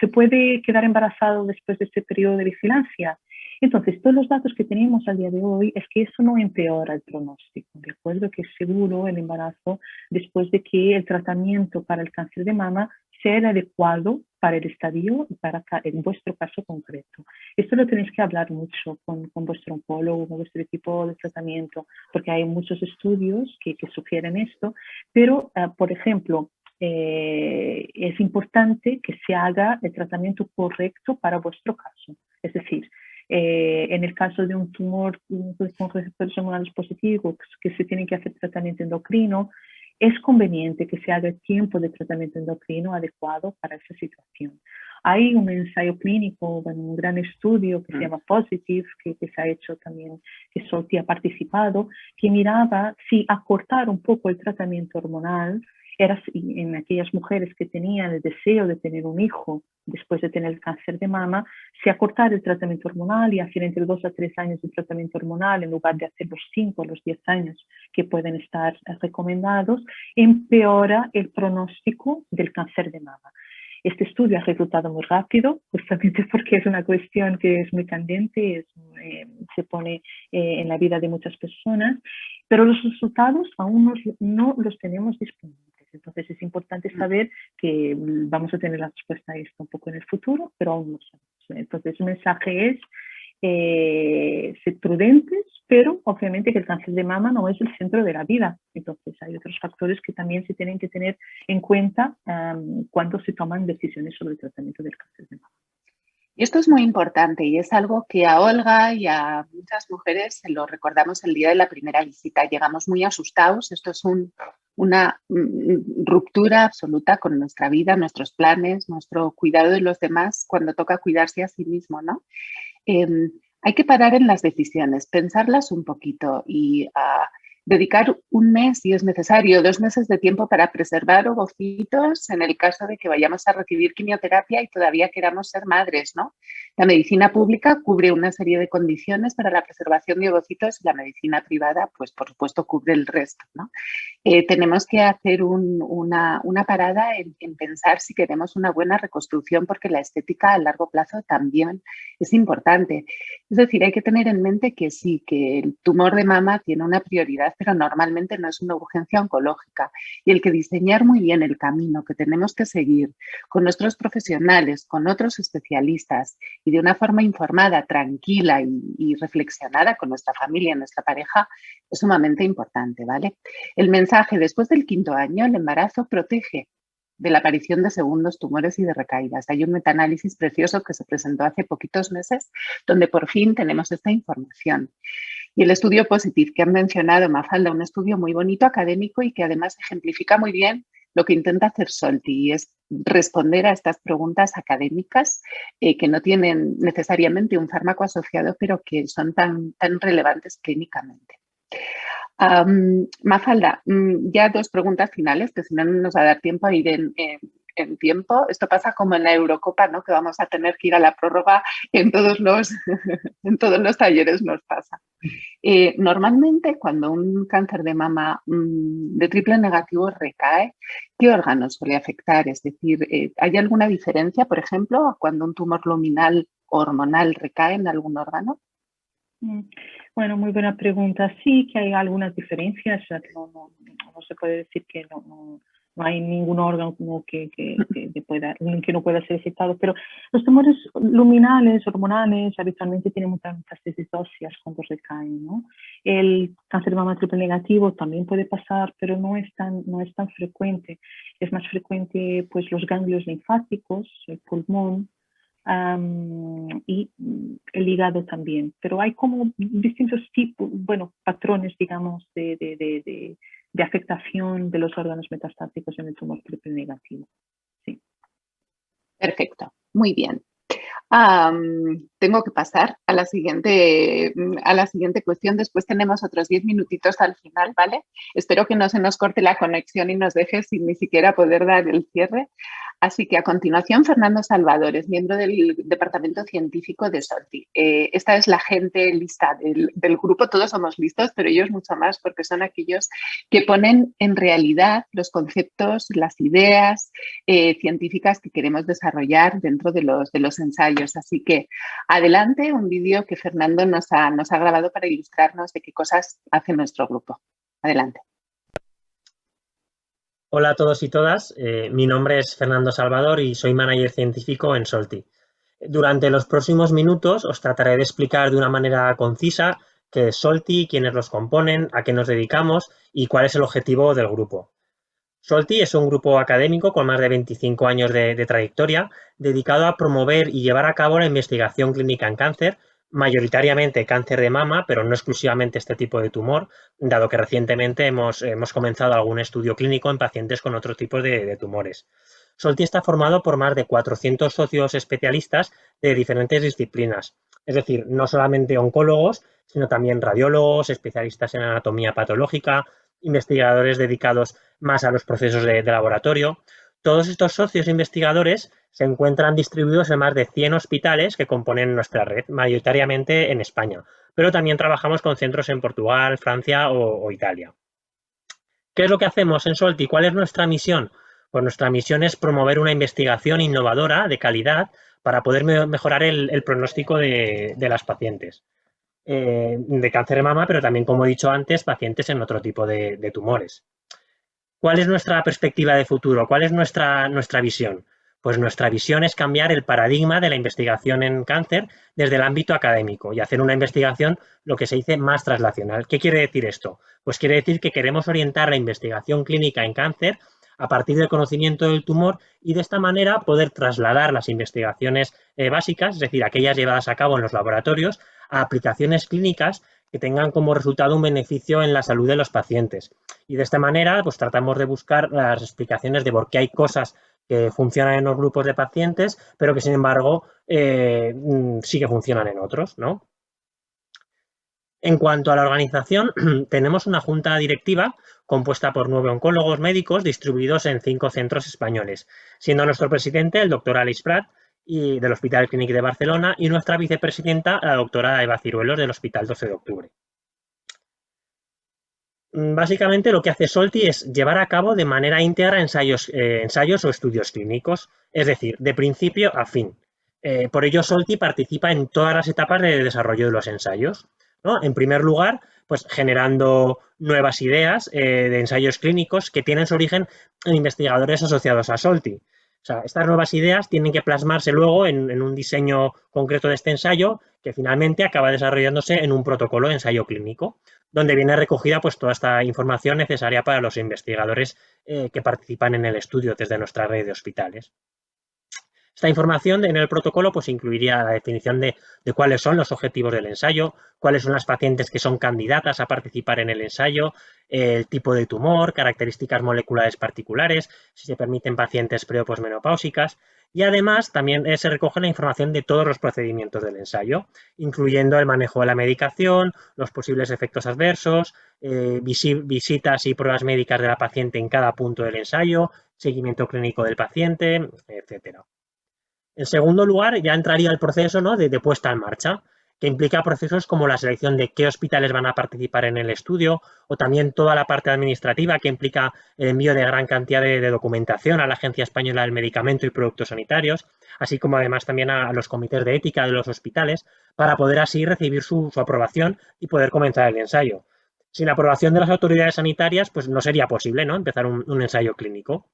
¿se puede quedar embarazado después de este periodo de vigilancia? Entonces, todos los datos que tenemos al día de hoy es que eso no empeora el pronóstico. De acuerdo que es seguro el embarazo después de que el tratamiento para el cáncer de mama sea el adecuado para el estadio y para en vuestro caso concreto. Esto lo tenéis que hablar mucho con vuestro oncólogo, con vuestro equipo de tratamiento, porque hay muchos estudios que sugieren esto, pero, por ejemplo, es importante que se haga el tratamiento correcto para vuestro caso. Es decir, en el caso de un tumor con receptores hormonales positivos que se tiene que hacer tratamiento endocrino, es conveniente que se haga el tiempo de tratamiento endocrino adecuado para esa situación. Hay un ensayo clínico, un gran estudio que se llama Positive, que se ha hecho también, que Solti ha participado, que miraba si acortar un poco el tratamiento hormonal era en aquellas mujeres que tenían el deseo de tener un hijo después de tener el cáncer de mama, si acortar el tratamiento hormonal y hacer entre 2 a 3 años de tratamiento hormonal en lugar de hacer los 5 o los 10 años que pueden estar recomendados, empeora el pronóstico del cáncer de mama. Este estudio ha resultado muy rápido, justamente porque es una cuestión que es muy candente, se pone en la vida de muchas personas, pero los resultados aún no los tenemos disponibles. Entonces es importante saber que vamos a tener la respuesta a esto un poco en el futuro, pero aún no sabemos. Entonces el mensaje es ser prudentes, pero obviamente que el cáncer de mama no es el centro de la vida. Entonces hay otros factores que también se tienen que tener en cuenta cuando se toman decisiones sobre el tratamiento del cáncer de mama. Y esto es muy importante y es algo que a Olga y a muchas mujeres se lo recordamos el día de la primera visita. Llegamos muy asustados, esto es una ruptura absoluta con nuestra vida, nuestros planes, nuestro cuidado de los demás cuando toca cuidarse a sí mismo, ¿no? Hay que parar en las decisiones, pensarlas un poquito y dedicar un mes, si es necesario, 2 meses de tiempo para preservar ovocitos en el caso de que vayamos a recibir quimioterapia y todavía queramos ser madres, ¿no? La medicina pública cubre una serie de condiciones para la preservación de ovocitos y la medicina privada, pues por supuesto, cubre el resto, ¿no? Tenemos que hacer una parada en pensar si queremos una buena reconstrucción porque la estética a largo plazo también es importante. Es decir, hay que tener en mente que sí, que el tumor de mama tiene una prioridad, pero normalmente no es una urgencia oncológica. Y el que diseñar muy bien el camino que tenemos que seguir con nuestros profesionales, con otros especialistas y de una forma informada, tranquila y reflexionada con nuestra familia, nuestra pareja, es sumamente importante, ¿vale? El mensaje, después del 5.º año, el embarazo protege de la aparición de segundos tumores y de recaídas. Hay un metaanálisis precioso que se presentó hace poquitos meses donde por fin tenemos esta información. Y el estudio Positive que han mencionado, Mafalda, un estudio muy bonito, académico y que además ejemplifica muy bien lo que intenta hacer Solti y es responder a estas preguntas académicas que no tienen necesariamente un fármaco asociado, pero que son tan relevantes clínicamente. Mafalda, ya 2 preguntas finales, que si no, no nos va a dar tiempo a ir en tiempo. Esto pasa como en la Eurocopa, ¿no? Que vamos a tener que ir a la prórroga en todos los talleres nos pasa. Normalmente, cuando un cáncer de mama de triple negativo recae, ¿qué órgano suele afectar? Es decir, ¿hay alguna diferencia, por ejemplo, cuando un tumor luminal hormonal recae en algún órgano? Bueno, muy buena pregunta. Sí que hay algunas diferencias, no se puede decir que no hay ningún órgano que no pueda ser afectado, pero los tumores luminales, hormonales, habitualmente tienen muchas metástasis óseas cuando recaen, ¿no? El cáncer de mama triple negativo también puede pasar, pero no es tan frecuente. Es más frecuente pues los ganglios linfáticos, el pulmón, y el hígado también, pero hay como distintos tipos, patrones, digamos, de afectación de los órganos metastáticos en el tumor triple negativo. Sí. Perfecto, muy bien. Tengo que pasar a la siguiente cuestión. Después tenemos otros 10 minutitos al final, ¿vale? Espero que no se nos corte la conexión y nos deje sin ni siquiera poder dar el cierre. Así que a continuación, Fernando Salvador es miembro del Departamento Científico de SOLTI. Esta es la gente lista del grupo. Todos somos listos, pero ellos mucho más porque son aquellos que ponen en realidad los conceptos, las ideas científicas que queremos desarrollar dentro de los ensayos. Así que adelante, un vídeo que Fernando nos ha grabado para ilustrarnos de qué cosas hace nuestro grupo. Adelante. Hola a todos y todas, mi nombre es Fernando Salvador y soy manager científico en SOLTI. Durante los próximos minutos os trataré de explicar de una manera concisa qué es SOLTI, quiénes los componen, a qué nos dedicamos y cuál es el objetivo del grupo. SOLTI es un grupo académico con más de 25 años de trayectoria dedicado a promover y llevar a cabo la investigación clínica en cáncer, mayoritariamente cáncer de mama, pero no exclusivamente este tipo de tumor, dado que recientemente hemos comenzado algún estudio clínico en pacientes con otro tipo de tumores. SOLTI está formado por más de 400 socios especialistas de diferentes disciplinas, es decir, no solamente oncólogos, sino también radiólogos, especialistas en anatomía patológica, investigadores dedicados más a los procesos de laboratorio. Todos estos socios investigadores se encuentran distribuidos en más de 100 hospitales que componen nuestra red, mayoritariamente en España, pero también trabajamos con centros en Portugal, Francia o Italia. ¿Qué es lo que hacemos en SOLTI? ¿Cuál es nuestra misión? Pues nuestra misión es promover una investigación innovadora de calidad para poder mejorar el pronóstico de las pacientes de cáncer de mama, pero también, como he dicho antes, pacientes en otro tipo de tumores. ¿Cuál es nuestra perspectiva de futuro? ¿Cuál es nuestra visión? Pues nuestra visión es cambiar el paradigma de la investigación en cáncer desde el ámbito académico y hacer una investigación, lo que se dice, más translacional. ¿Qué quiere decir esto? Pues quiere decir que queremos orientar la investigación clínica en cáncer a partir del conocimiento del tumor y de esta manera poder trasladar las investigaciones básicas, es decir, aquellas llevadas a cabo en los laboratorios, a aplicaciones clínicas que tengan como resultado un beneficio en la salud de los pacientes. Y de esta manera, pues tratamos de buscar las explicaciones de por qué hay cosas que funcionan en los grupos de pacientes, pero que sin embargo sí que funcionan en otros, ¿no? En cuanto a la organización, tenemos una junta directiva compuesta por 9 oncólogos médicos distribuidos en 5 centros españoles, siendo nuestro presidente el doctor Aleix Prat y del Hospital Clínic de Barcelona y nuestra vicepresidenta la doctora Eva Ciruelos del Hospital 12 de Octubre. Básicamente lo que hace SOLTI es llevar a cabo de manera íntegra ensayos o estudios clínicos, es decir, de principio a fin. Por ello, SOLTI participa en todas las etapas de desarrollo de los ensayos, ¿no? En primer lugar, pues generando nuevas ideas de ensayos clínicos que tienen su origen en investigadores asociados a SOLTI. O sea, estas nuevas ideas tienen que plasmarse luego en un diseño concreto de este ensayo que finalmente acaba desarrollándose en un protocolo de ensayo clínico, donde viene recogida pues toda esta información necesaria para los investigadores que participan en el estudio desde nuestra red de hospitales. Esta información en el protocolo pues incluiría la definición de cuáles son los objetivos del ensayo, cuáles son las pacientes que son candidatas a participar en el ensayo, el tipo de tumor, características moleculares particulares, si se permiten pacientes pre o posmenopáusicas, y además también se recoge la información de todos los procedimientos del ensayo, incluyendo el manejo de la medicación, los posibles efectos adversos, visitas y pruebas médicas de la paciente en cada punto del ensayo, seguimiento clínico del paciente, etcétera. En segundo lugar, ya entraría el proceso, ¿no?, de puesta en marcha, que implica procesos como la selección de qué hospitales van a participar en el estudio o también toda la parte administrativa que implica el envío de gran cantidad de documentación a la Agencia Española del Medicamento y Productos Sanitarios, así como además también a los comités de ética de los hospitales, para poder así recibir su aprobación y poder comenzar el ensayo. Sin la aprobación de las autoridades sanitarias, pues no sería posible, ¿no?, empezar un ensayo clínico.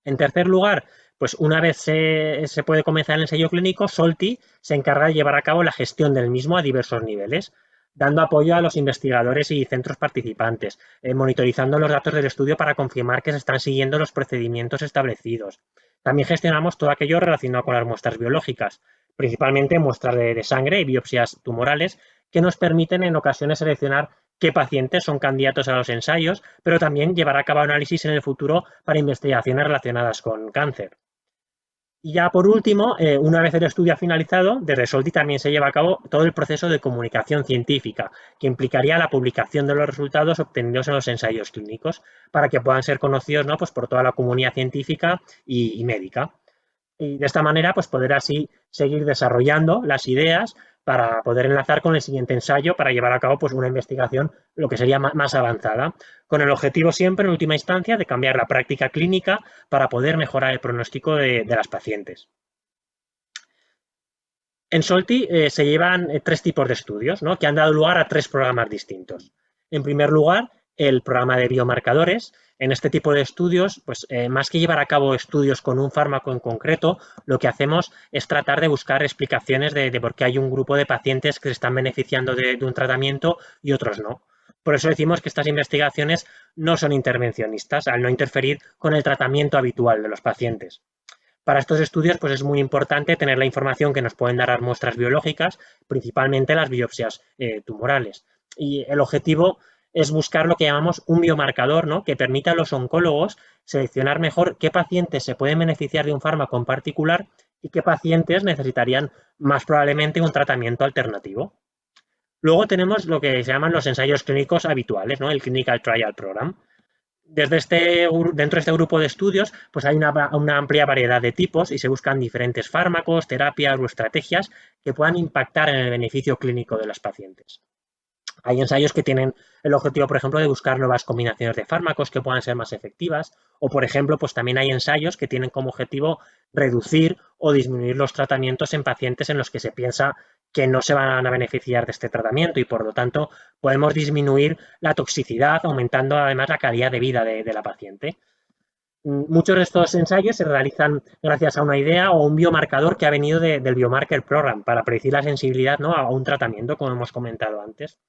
En tercer lugar, pues una vez se puede comenzar el ensayo clínico, SOLTI se encarga de llevar a cabo la gestión del mismo a diversos niveles, dando apoyo a los investigadores y centros participantes, monitorizando los datos del estudio para confirmar que se están siguiendo los procedimientos establecidos. También gestionamos todo aquello relacionado con las muestras biológicas, principalmente muestras de sangre y biopsias tumorales, que nos permiten en ocasiones seleccionar qué pacientes son candidatos a los ensayos, pero también llevar a cabo análisis en el futuro para investigaciones relacionadas con cáncer. Y ya por último, una vez el estudio ha finalizado, desde Solti también se lleva a cabo todo el proceso de comunicación científica, que implicaría la publicación de los resultados obtenidos en los ensayos clínicos, para que puedan ser conocidos, ¿no?, pues por toda la comunidad científica y médica. Y de esta manera, pues poder así seguir desarrollando las ideas para poder enlazar con el siguiente ensayo para llevar a cabo pues una investigación lo que sería más avanzada, con el objetivo siempre, en última instancia, de cambiar la práctica clínica para poder mejorar el pronóstico de las pacientes. En Solti se llevan 3 tipos de estudios, ¿no?, que han dado lugar a 3 programas distintos. En primer lugar, el programa de biomarcadores. En este tipo de estudios, pues más que llevar a cabo estudios con un fármaco en concreto, lo que hacemos es tratar de buscar explicaciones de por qué hay un grupo de pacientes que se están beneficiando de un tratamiento y otros no. Por eso decimos que estas investigaciones no son intervencionistas, al no interferir con el tratamiento habitual de los pacientes. Para estos estudios, pues es muy importante tener la información que nos pueden dar las muestras biológicas, principalmente las biopsias tumorales. Y el objetivo es buscar lo que llamamos un biomarcador, ¿no?, que permita a los oncólogos seleccionar mejor qué pacientes se pueden beneficiar de un fármaco en particular y qué pacientes necesitarían más probablemente un tratamiento alternativo. Luego tenemos lo que se llaman los ensayos clínicos habituales, ¿no?, el Clinical Trial Program. Dentro de este grupo de estudios, pues hay una amplia variedad de tipos y se buscan diferentes fármacos, terapias o estrategias que puedan impactar en el beneficio clínico de los pacientes. Hay ensayos que tienen el objetivo, por ejemplo, de buscar nuevas combinaciones de fármacos que puedan ser más efectivas, o, por ejemplo, pues también hay ensayos que tienen como objetivo reducir o disminuir los tratamientos en pacientes en los que se piensa que no se van a beneficiar de este tratamiento y, por lo tanto, podemos disminuir la toxicidad, aumentando además la calidad de vida de la paciente. Muchos de estos ensayos se realizan gracias a una idea o un biomarcador que ha venido del Biomarker Program para predecir la sensibilidad, ¿no?, a un tratamiento, como hemos comentado antes.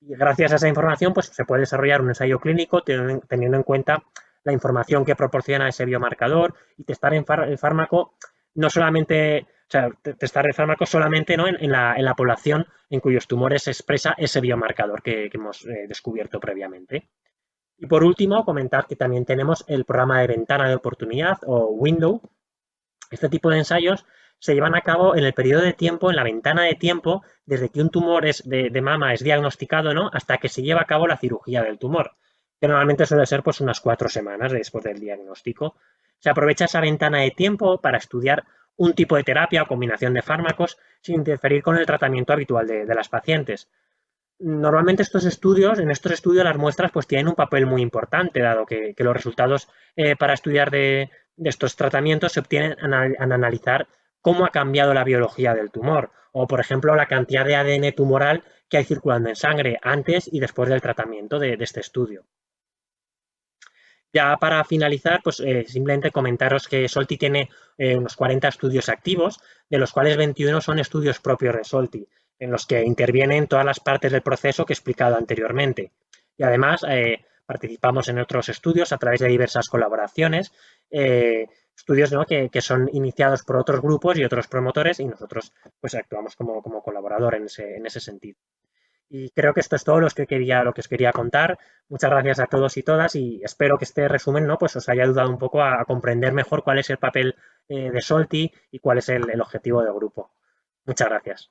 Y gracias a esa información, pues se puede desarrollar un ensayo clínico teniendo en cuenta la información que proporciona ese biomarcador y testar el fármaco no solamente, o sea, testar el fármaco solamente, ¿no?, en la población en cuyos tumores se expresa ese biomarcador que hemos descubierto previamente. Y por último, comentar que también tenemos el programa de ventana de oportunidad o window. Este tipo de ensayos se llevan a cabo en el periodo de tiempo, en la ventana de tiempo, desde que un tumor de mama es diagnosticado, ¿no?, hasta que se lleva a cabo la cirugía del tumor, que normalmente suele ser pues unas 4 semanas después del diagnóstico. Se aprovecha esa ventana de tiempo para estudiar un tipo de terapia o combinación de fármacos sin interferir con el tratamiento habitual de las pacientes. Normalmente en estos estudios las muestras pues tienen un papel muy importante, dado que los resultados para estudiar de estos tratamientos se obtienen al analizar cómo ha cambiado la biología del tumor o, por ejemplo, la cantidad de ADN tumoral que hay circulando en sangre antes y después del tratamiento de este estudio. Ya para finalizar, pues simplemente comentaros que Solti tiene unos 40 estudios activos, de los cuales 21 son estudios propios de Solti, en los que intervienen todas las partes del proceso que he explicado anteriormente. Y además participamos en otros estudios a través de diversas colaboraciones, estudios, ¿no?, que son iniciados por otros grupos y otros promotores y nosotros pues actuamos como colaborador en ese sentido. Y creo que esto es todo lo que os quería contar. Muchas gracias a todos y todas y espero que este resumen, ¿no?, pues os haya ayudado un poco a comprender mejor cuál es el papel de Solti y cuál es el objetivo del grupo. Muchas gracias.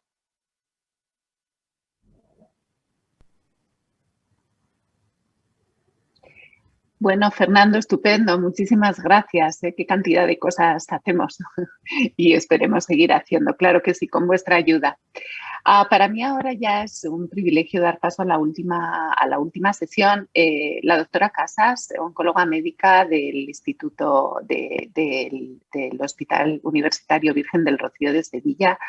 Bueno, Fernando, estupendo. Muchísimas gracias. Qué cantidad de cosas hacemos y esperemos seguir haciendo. Claro que sí, con vuestra ayuda. Para mí ahora ya es un privilegio dar paso a la última sesión. La doctora Casas, oncóloga médica del Instituto del Hospital Universitario Virgen del Rocío de Sevilla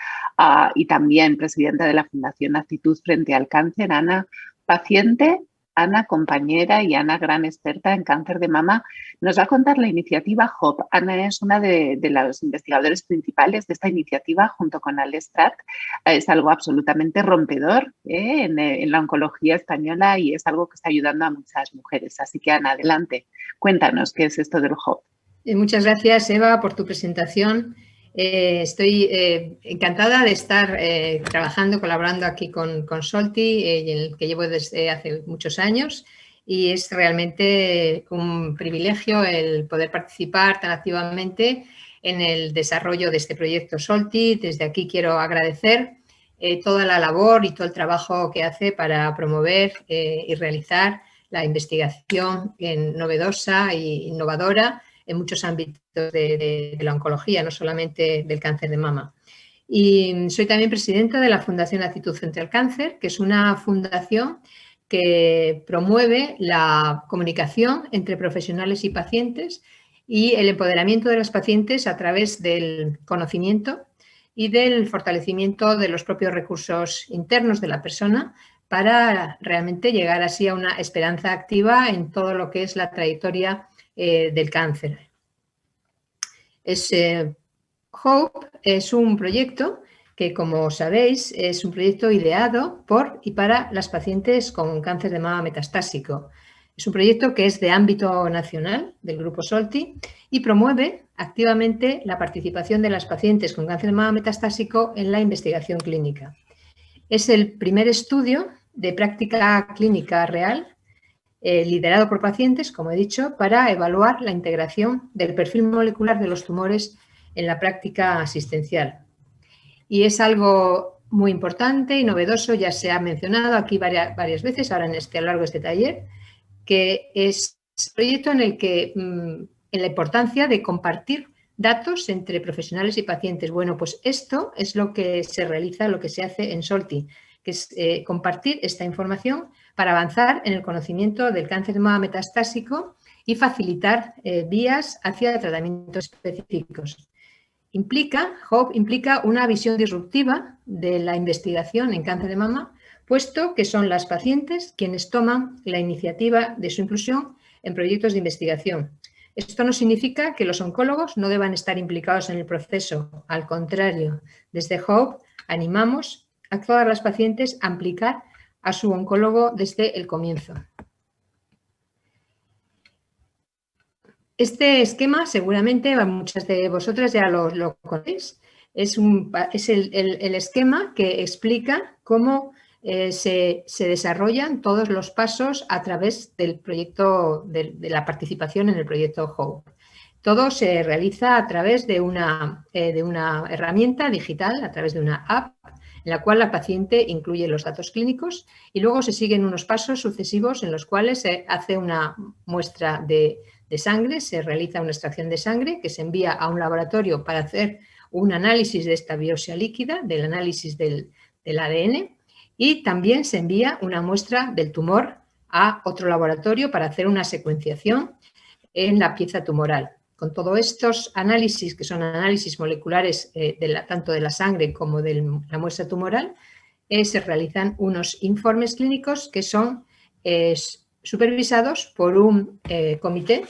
y también presidenta de la Fundación Actitud Frente al Cáncer, Ana, paciente, Ana, compañera y Ana, gran experta en cáncer de mama, nos va a contar la iniciativa HOPE. Ana es una de los investigadores principales de esta iniciativa junto con Alestrat. Es algo absolutamente rompedor en la oncología española y es algo que está ayudando a muchas mujeres. Así que, Ana, adelante. Cuéntanos qué es esto del HOPE. Muchas gracias, Eva, por tu presentación. Estoy encantada de estar trabajando, colaborando aquí con Solti, en el que llevo desde hace muchos años, y es realmente un privilegio el poder participar tan activamente en el desarrollo de este proyecto SOLTI. Desde aquí quiero agradecer toda la labor y todo el trabajo que hace para promover y realizar la investigación novedosa e innovadora en muchos ámbitos de la oncología, no solamente del cáncer de mama. Y soy también presidenta de la Fundación Actitud frente al Cáncer, que es una fundación que promueve la comunicación entre profesionales y pacientes y el empoderamiento de los pacientes a través del conocimiento y del fortalecimiento de los propios recursos internos de la persona para realmente llegar así a una esperanza activa en todo lo que es la trayectoria del cáncer. HOPE es un proyecto que, como sabéis, es un proyecto ideado por y para las pacientes con cáncer de mama metastásico. Es un proyecto que es de ámbito nacional del Grupo SOLTI y promueve activamente la participación de las pacientes con cáncer de mama metastásico en la investigación clínica. Es el primer estudio de práctica clínica real liderado por pacientes, como he dicho, para evaluar la integración del perfil molecular de los tumores en la práctica asistencial. Y es algo muy importante y novedoso, ya se ha mencionado aquí varias veces, ahora a lo largo de este taller, que es un proyecto en el que, en la importancia de compartir datos entre profesionales y pacientes. Bueno, pues esto es lo que se realiza, lo que se hace en SOLTI, que es compartir esta información para avanzar en el conocimiento del cáncer de mama metastásico y facilitar vías hacia tratamientos específicos. HOPE implica una visión disruptiva de la investigación en cáncer de mama, puesto que son las pacientes quienes toman la iniciativa de su inclusión en proyectos de investigación. Esto no significa que los oncólogos no deban estar implicados en el proceso. Al contrario, desde HOPE animamos a todas las pacientes a implicar a su oncólogo desde el comienzo. Este esquema seguramente muchas de vosotras ya lo conocéis. Es el esquema que explica cómo se desarrollan todos los pasos a través del proyecto, de la participación en el proyecto HOPE. Todo se realiza a través de una herramienta digital, a través de una app, en la cual la paciente incluye los datos clínicos y luego se siguen unos pasos sucesivos en los cuales se hace una muestra de sangre, se realiza una extracción de sangre que se envía a un laboratorio para hacer un análisis de esta biopsia líquida, del análisis del ADN, y también se envía una muestra del tumor a otro laboratorio para hacer una secuenciación en la pieza tumoral. Con todos estos análisis, que son análisis moleculares tanto de la sangre como de la muestra tumoral, se realizan unos informes clínicos que son supervisados por un comité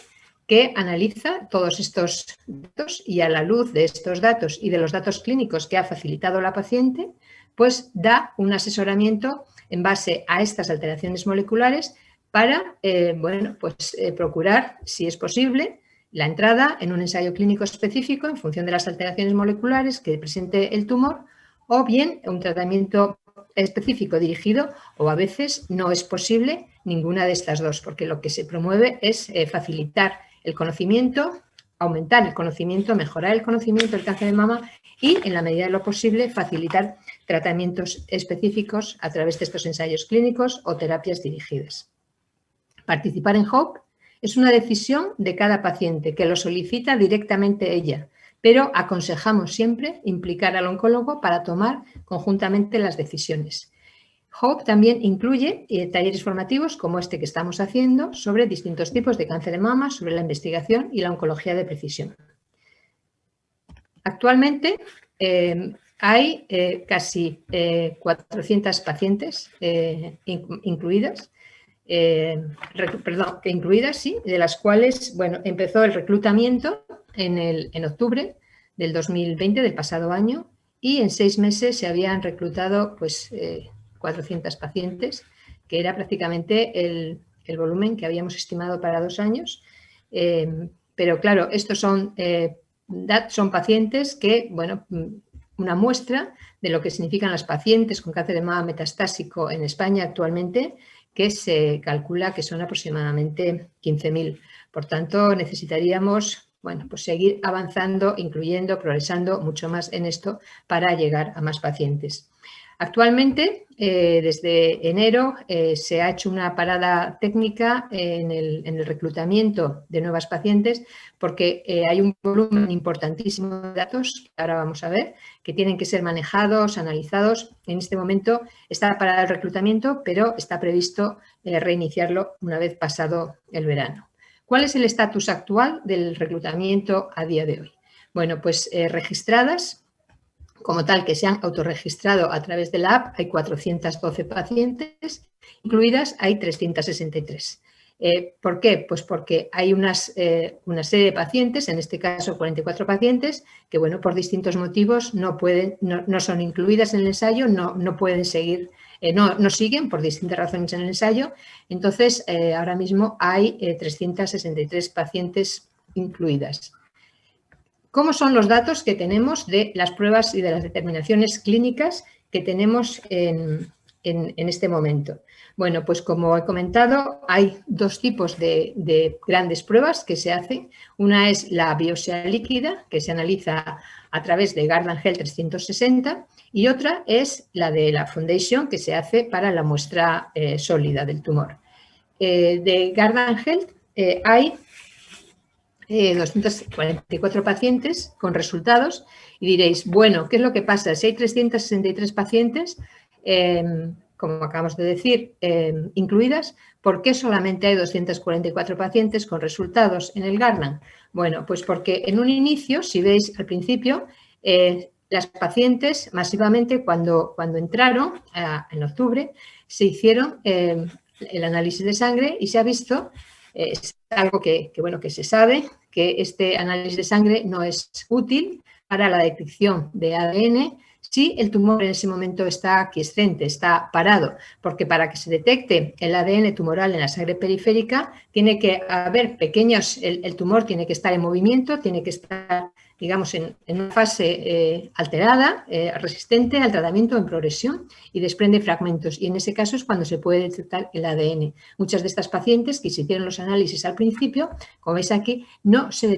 que analiza todos estos datos y, a la luz de estos datos y de los datos clínicos que ha facilitado la paciente, pues da un asesoramiento en base a estas alteraciones moleculares para procurar, si es posible, la entrada en un ensayo clínico específico en función de las alteraciones moleculares que presente el tumor, o bien un tratamiento específico dirigido, o a veces no es posible ninguna de estas dos, porque lo que se promueve es facilitar el conocimiento, aumentar el conocimiento, mejorar el conocimiento del cáncer de mama y, en la medida de lo posible, facilitar tratamientos específicos a través de estos ensayos clínicos o terapias dirigidas. Participar en HOPE es una decisión de cada paciente que lo solicita directamente ella, pero aconsejamos siempre implicar al oncólogo para tomar conjuntamente las decisiones. HOPE también incluye talleres formativos como este que estamos haciendo sobre distintos tipos de cáncer de mama, sobre la investigación y la oncología de precisión. Actualmente hay casi 400 pacientes incluidas, de las cuales empezó el reclutamiento en octubre del 2020, del pasado año, y en 6 meses se habían reclutado 400 pacientes, que era prácticamente el volumen que habíamos estimado para 2 años. Pero claro, estos son pacientes que, una muestra de lo que significan las pacientes con cáncer de mama metastásico en España actualmente, que se calcula que son aproximadamente 15.000. Por tanto, necesitaríamos bueno, pues seguir avanzando, incluyendo, progresando mucho más en esto para llegar a más pacientes. Actualmente, desde enero, se ha hecho una parada técnica en el reclutamiento de nuevas pacientes porque hay un volumen importantísimo de datos, que ahora vamos a ver, que tienen que ser manejados, analizados. En este momento está parado el reclutamiento, pero está previsto reiniciarlo una vez pasado el verano. ¿Cuál es el estatus actual del reclutamiento a día de hoy? Bueno, pues registradas como tal que se han autorregistrado a través de la app hay 412 pacientes, incluidas hay 363. ¿Por qué? Pues porque hay una serie de pacientes, en este caso 44 pacientes, que bueno, por distintos motivos no son incluidas en el ensayo, no pueden seguir, no siguen por distintas razones en el ensayo. Entonces, ahora mismo hay 363 pacientes incluidas. ¿Cómo son los datos que tenemos de las pruebas y de las determinaciones clínicas que tenemos en este momento? Bueno, pues como he comentado, hay dos tipos de grandes pruebas que se hacen. Una es la biopsia líquida, que se analiza a través de Guardant Health 360, y otra es la de la Foundation, que se hace para la muestra sólida del tumor. De Guardant Health hay 244 pacientes con resultados y diréis, bueno, ¿qué es lo que pasa? Si hay 363 pacientes, como acabamos de decir, incluidas, ¿por qué solamente hay 244 pacientes con resultados en el Guardant? Bueno, pues porque en un inicio, si veis al principio, las pacientes masivamente cuando entraron en octubre se hicieron el análisis de sangre y se ha visto es algo que se sabe, que este análisis de sangre no es útil para la detección de ADN si el tumor en ese momento está aquiescente, está parado, porque para que se detecte el ADN tumoral en la sangre periférica tiene que haber pequeños, el tumor tiene que estar en movimiento, tiene que estar, digamos, en una fase alterada, resistente al tratamiento, en progresión, y desprende fragmentos. Y en ese caso es cuando se puede detectar el ADN. Muchas de estas pacientes que se hicieron los análisis al principio, como veis aquí, no se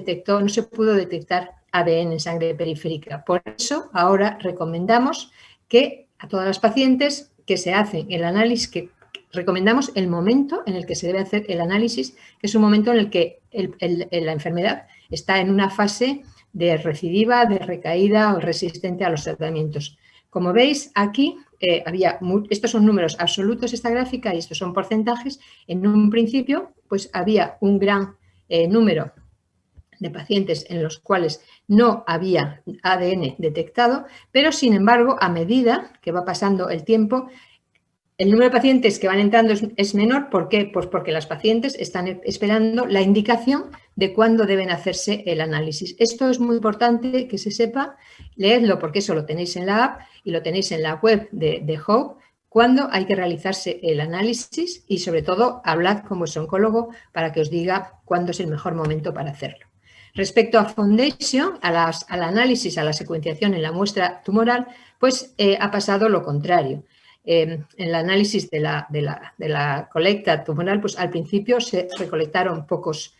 pudo detectar ADN en sangre periférica. Por eso ahora recomendamos que a todas las pacientes que se hacen el análisis, que recomendamos el momento en el que se debe hacer el análisis, que es un momento en el que la enfermedad está en una fase de recidiva, de recaída o resistente a los tratamientos. Como veis aquí, estos son números absolutos, esta gráfica, y estos son porcentajes. En un principio, pues había un gran número de pacientes en los cuales no había ADN detectado, pero sin embargo, a medida que va pasando el tiempo, el número de pacientes que van entrando es menor. ¿Por qué? Pues porque las pacientes están esperando la indicación de cuándo deben hacerse el análisis. Esto es muy importante que se sepa, leedlo porque eso lo tenéis en la app y lo tenéis en la web de Hope, cuándo hay que realizarse el análisis y sobre todo hablad con vuestro oncólogo para que os diga cuándo es el mejor momento para hacerlo. Respecto a Foundation, al análisis, a la secuenciación en la muestra tumoral, pues ha pasado lo contrario. En el análisis de la colecta tumoral, pues al principio se recolectaron pocas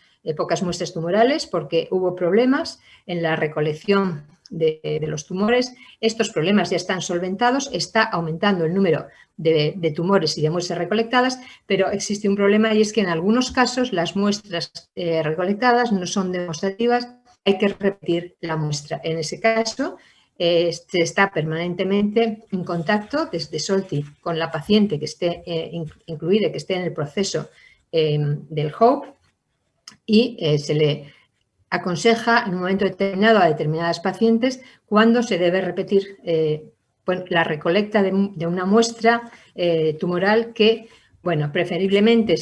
muestras tumorales porque hubo problemas en la recolección de los tumores. Estos problemas ya están solventados, está aumentando el número de tumores y de muestras recolectadas, pero existe un problema y es que en algunos casos las muestras recolectadas no son demostrativas, hay que repetir la muestra. En ese caso, se está permanentemente en contacto desde Solti con la paciente que esté incluida, que esté en el proceso del Hope, y se le aconseja en un momento determinado a determinadas pacientes cuándo se debe repetir la recolecta de una muestra tumoral que, bueno, preferiblemente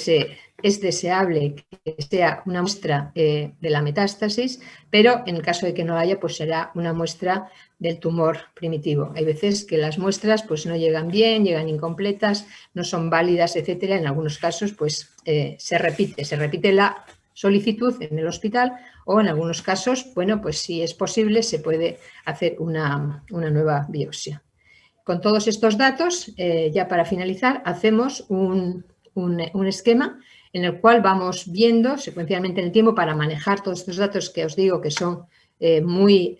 es deseable que sea una muestra de la metástasis, pero en el caso de que no haya, pues será una muestra del tumor primitivo. Hay veces que las muestras pues no llegan bien, llegan incompletas, no son válidas, etcétera. En algunos casos pues se repite la solicitud en el hospital o en algunos casos, bueno, pues si es posible se puede hacer una nueva biopsia. Con todos estos datos, ya para finalizar, hacemos un esquema en el cual vamos viendo secuencialmente en el tiempo para manejar todos estos datos que os digo que son muy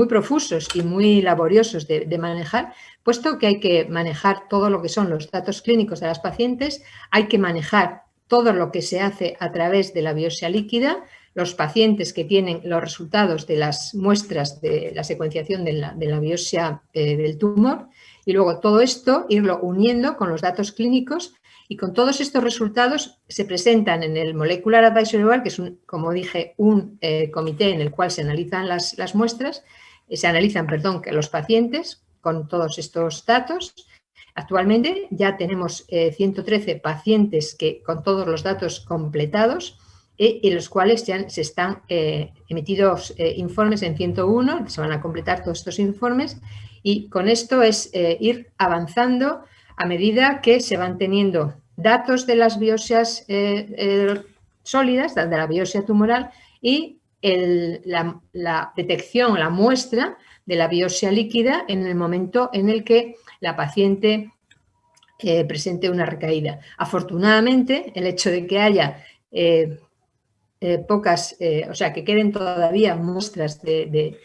profusos y muy laboriosos de manejar, puesto que hay que manejar todo lo que son los datos clínicos de las pacientes, hay que manejar todo lo que se hace a través de la biopsia líquida, los pacientes que tienen los resultados de las muestras de la secuenciación de la biopsia del tumor, y luego todo esto irlo uniendo con los datos clínicos, y con todos estos resultados se presentan en el Molecular Advisory Board, que es, como dije, un comité en el cual se analizan las muestras, se analizan, perdón, los pacientes con todos estos datos. Actualmente ya tenemos 113 pacientes con todos los datos completados, en los cuales ya se están emitidos informes en 101, se van a completar todos estos informes, y con esto es ir avanzando a medida que se van teniendo datos de las biopsias sólidas, de la biopsia tumoral, y la detección, la muestra de la biopsia líquida en el momento en el que la paciente presente una recaída. Afortunadamente, el hecho de que haya pocas, o sea, que queden todavía muestras de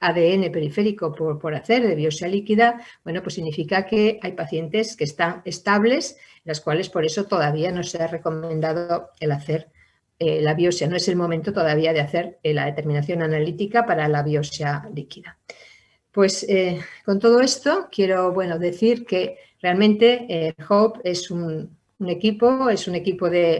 ADN periférico por hacer, de biopsia líquida, bueno, pues significa que hay pacientes que están estables, las cuales por eso todavía no se ha recomendado el hacer la biopsia. No es el momento todavía de hacer la determinación analítica para la biopsia líquida. Pues con todo esto quiero, bueno, decir que realmente HOPE es un equipo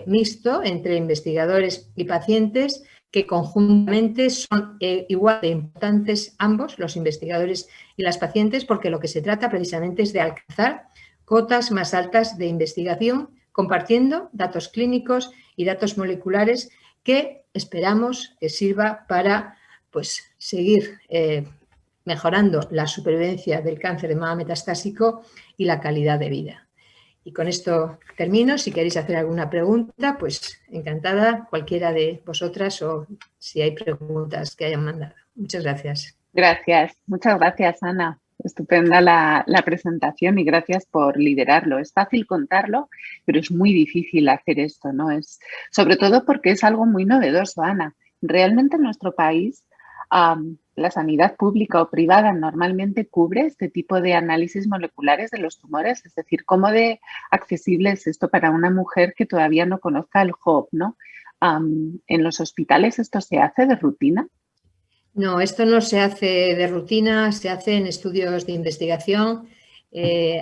mixto entre investigadores y pacientes que conjuntamente son igual de importantes ambos, los investigadores y las pacientes, porque lo que se trata precisamente es de alcanzar cotas más altas de investigación, compartiendo datos clínicos y datos moleculares que esperamos que sirva para, pues, seguir mejorando la supervivencia del cáncer de mama metastásico y la calidad de vida. Y con esto termino. Si queréis hacer alguna pregunta, pues encantada, cualquiera de vosotras, o si hay preguntas que hayan mandado. Muchas gracias. Gracias, muchas gracias, Ana. Estupenda la presentación y gracias por liderarlo. Es fácil contarlo, pero es muy difícil hacer esto, ¿no? Sobre todo porque es algo muy novedoso, Ana. Realmente en nuestro país la sanidad pública o privada normalmente cubre este tipo de análisis moleculares de los tumores, es decir, ¿cómo de accesible es esto para una mujer que todavía no conozca el HOPE, ¿no? ¿En los hospitales esto se hace de rutina? No, esto no se hace de rutina, se hace en estudios de investigación.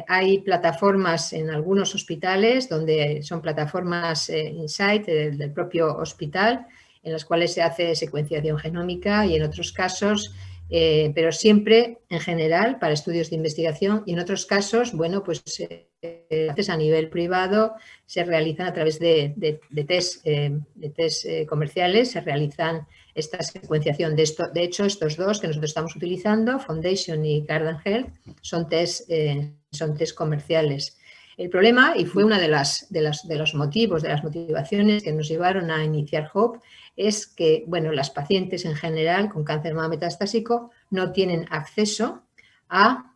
Hay plataformas en algunos hospitales donde son plataformas Insight del propio hospital, en las cuales se hace secuenciación genómica, y en otros casos, pero siempre en general para estudios de investigación, y en otros casos, bueno, pues a nivel privado se realizan a través de test comerciales, se realizan esta secuenciación. De hecho, estos dos que nosotros estamos utilizando, Foundation y Guardant Health, son test comerciales. El problema, y fue uno de los motivos, de las motivaciones que nos llevaron a iniciar HOPE, es que, bueno, las pacientes en general con cáncer de mama metastásico no tienen acceso a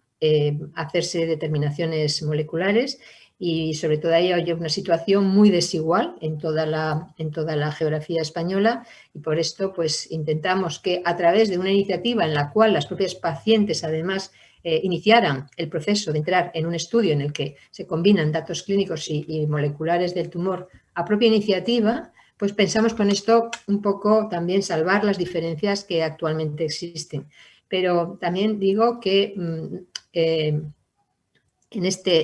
hacerse determinaciones moleculares, y sobre todo ahí hay una situación muy desigual en toda la geografía española, y por esto pues intentamos que a través de una iniciativa en la cual las propias pacientes además iniciaran el proceso de entrar en un estudio en el que se combinan datos clínicos y moleculares del tumor a propia iniciativa, pues pensamos con esto un poco también salvar las diferencias que actualmente existen. Pero también digo que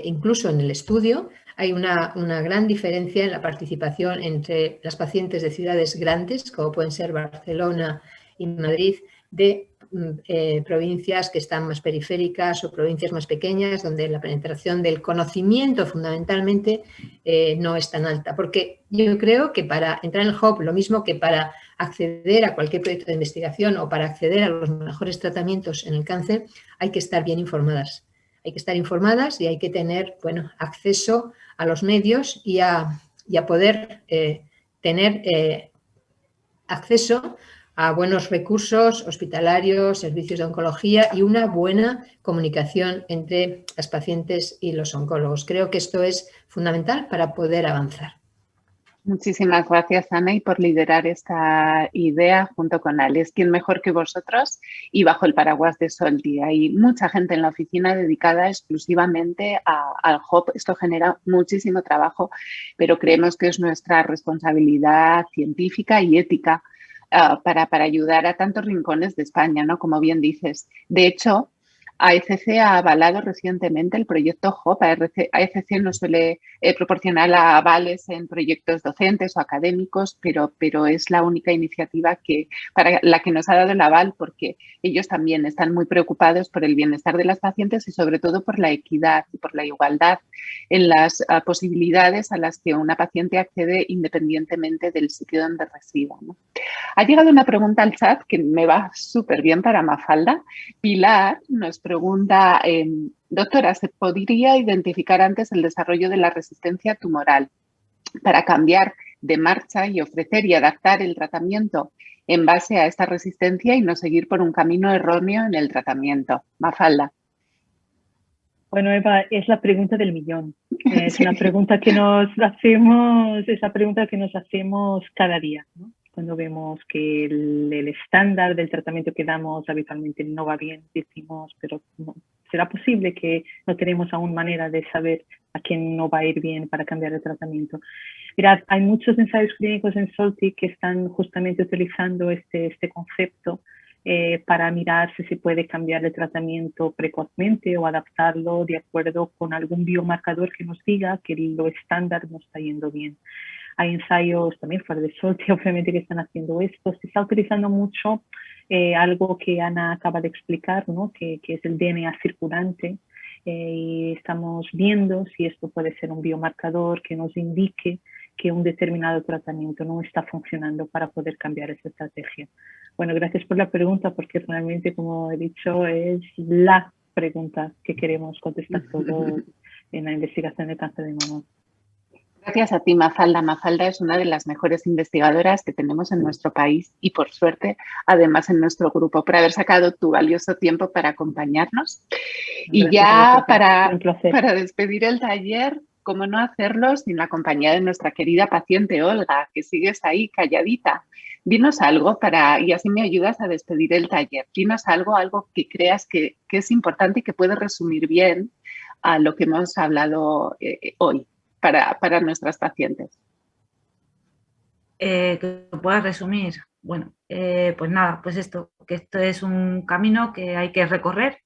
incluso en el estudio hay una gran diferencia en la participación entre las pacientes de ciudades grandes, como pueden ser Barcelona y Madrid, de provincias que están más periféricas o provincias más pequeñas, donde la penetración del conocimiento fundamentalmente no es tan alta. Porque yo creo que para entrar en el HOPE, lo mismo que para acceder a cualquier proyecto de investigación o para acceder a los mejores tratamientos en el cáncer, hay que estar bien informadas. Hay que estar informadas y hay que tener, bueno, acceso a los medios y a poder tener acceso a buenos recursos hospitalarios, servicios de oncología y una buena comunicación entre las pacientes y los oncólogos. Creo que esto es fundamental para poder avanzar. Muchísimas gracias, Ana, y por liderar esta idea junto con Alex. ¿Quién mejor que vosotros? Y bajo el paraguas de Solti. Hay mucha gente en la oficina dedicada exclusivamente al HOP. Esto genera muchísimo trabajo, pero creemos que es nuestra responsabilidad científica y ética para ayudar a tantos rincones de España, ¿no? Como bien dices. De hecho, AECC ha avalado recientemente el proyecto HOP. AECC no suele proporcionar avales en proyectos docentes o académicos, pero es la única iniciativa para la que nos ha dado el aval, porque ellos también están muy preocupados por el bienestar de las pacientes y sobre todo por la equidad y por la igualdad en las posibilidades a las que una paciente accede independientemente del sitio donde resida, ¿no? Ha llegado una pregunta al chat que me va súper bien para Mafalda. Pilar nos pregunta, doctora, ¿se podría identificar antes el desarrollo de la resistencia tumoral para cambiar de marcha y ofrecer y adaptar el tratamiento en base a esta resistencia y no seguir por un camino erróneo en el tratamiento? Mafalda. Bueno, Eva, es la pregunta del millón. Es Sí. una pregunta que nos hacemos, es la pregunta que nos hacemos cada día, ¿no? Cuando vemos que el estándar del tratamiento que damos habitualmente no va bien, decimos, pero no, ¿será posible que no tenemos aún manera de saber a quién no va a ir bien para cambiar el tratamiento? Mirad, hay muchos ensayos clínicos en Solti que están justamente utilizando este concepto para mirar si se puede cambiar el tratamiento precozmente o adaptarlo de acuerdo con algún biomarcador que nos diga que lo estándar no está yendo bien. Hay ensayos también fuera de Solti, obviamente, que están haciendo esto. Se está utilizando mucho algo que Ana acaba de explicar, ¿no? que es el DNA circulante. Y estamos viendo si esto puede ser un biomarcador que nos indique que un determinado tratamiento no está funcionando para poder cambiar esa estrategia. Bueno, gracias por la pregunta, porque realmente, como he dicho, es la pregunta que queremos contestar todos en la investigación de cáncer de mama. Gracias a ti, Mafalda. Mafalda es una de las mejores investigadoras que tenemos en nuestro país y, por suerte, además en nuestro grupo, por haber sacado tu valioso tiempo para acompañarnos. Y ya para despedir el taller, ¿cómo no hacerlo sin la compañía de nuestra querida paciente Olga, que sigues ahí calladita? Dinos algo y así me ayudas a despedir el taller. Dinos algo que creas que es importante y que puede resumir bien a lo que hemos hablado hoy para nuestras pacientes. Que puedas resumir. Bueno, pues nada, pues esto, que esto es un camino que hay que recorrer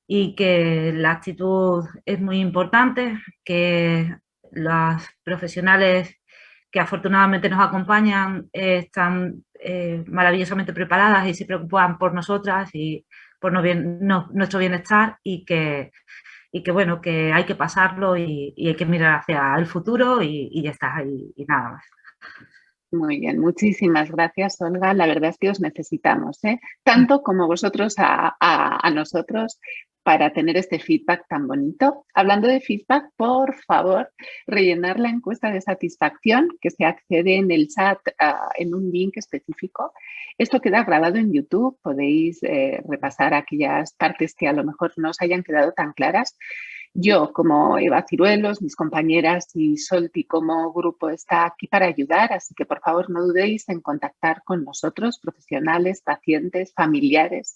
y que la actitud es muy importante, que las profesionales que afortunadamente nos acompañan están maravillosamente preparadas y se preocupan por nosotras y por nuestro bienestar y que bueno, que hay que pasarlo y hay que mirar hacia el futuro y ya está, y nada más. Muy bien, muchísimas gracias, Olga. La verdad es que os necesitamos, tanto como vosotros a nosotros, para tener este feedback tan bonito. Hablando de feedback, por favor, rellenar la encuesta de satisfacción que se accede en el chat en un link específico. Esto queda grabado en YouTube. Podéis repasar aquellas partes que a lo mejor no os hayan quedado tan claras. Yo, como Eva Ciruelos, mis compañeras y Solti como grupo está aquí para ayudar, así que por favor no dudéis en contactar con nosotros, profesionales, pacientes, familiares.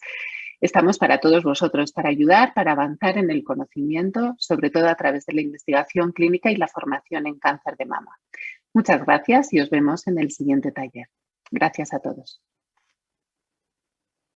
Estamos para todos vosotros, para ayudar, para avanzar en el conocimiento, sobre todo a través de la investigación clínica y la formación en cáncer de mama. Muchas gracias y os vemos en el siguiente taller. Gracias a todos.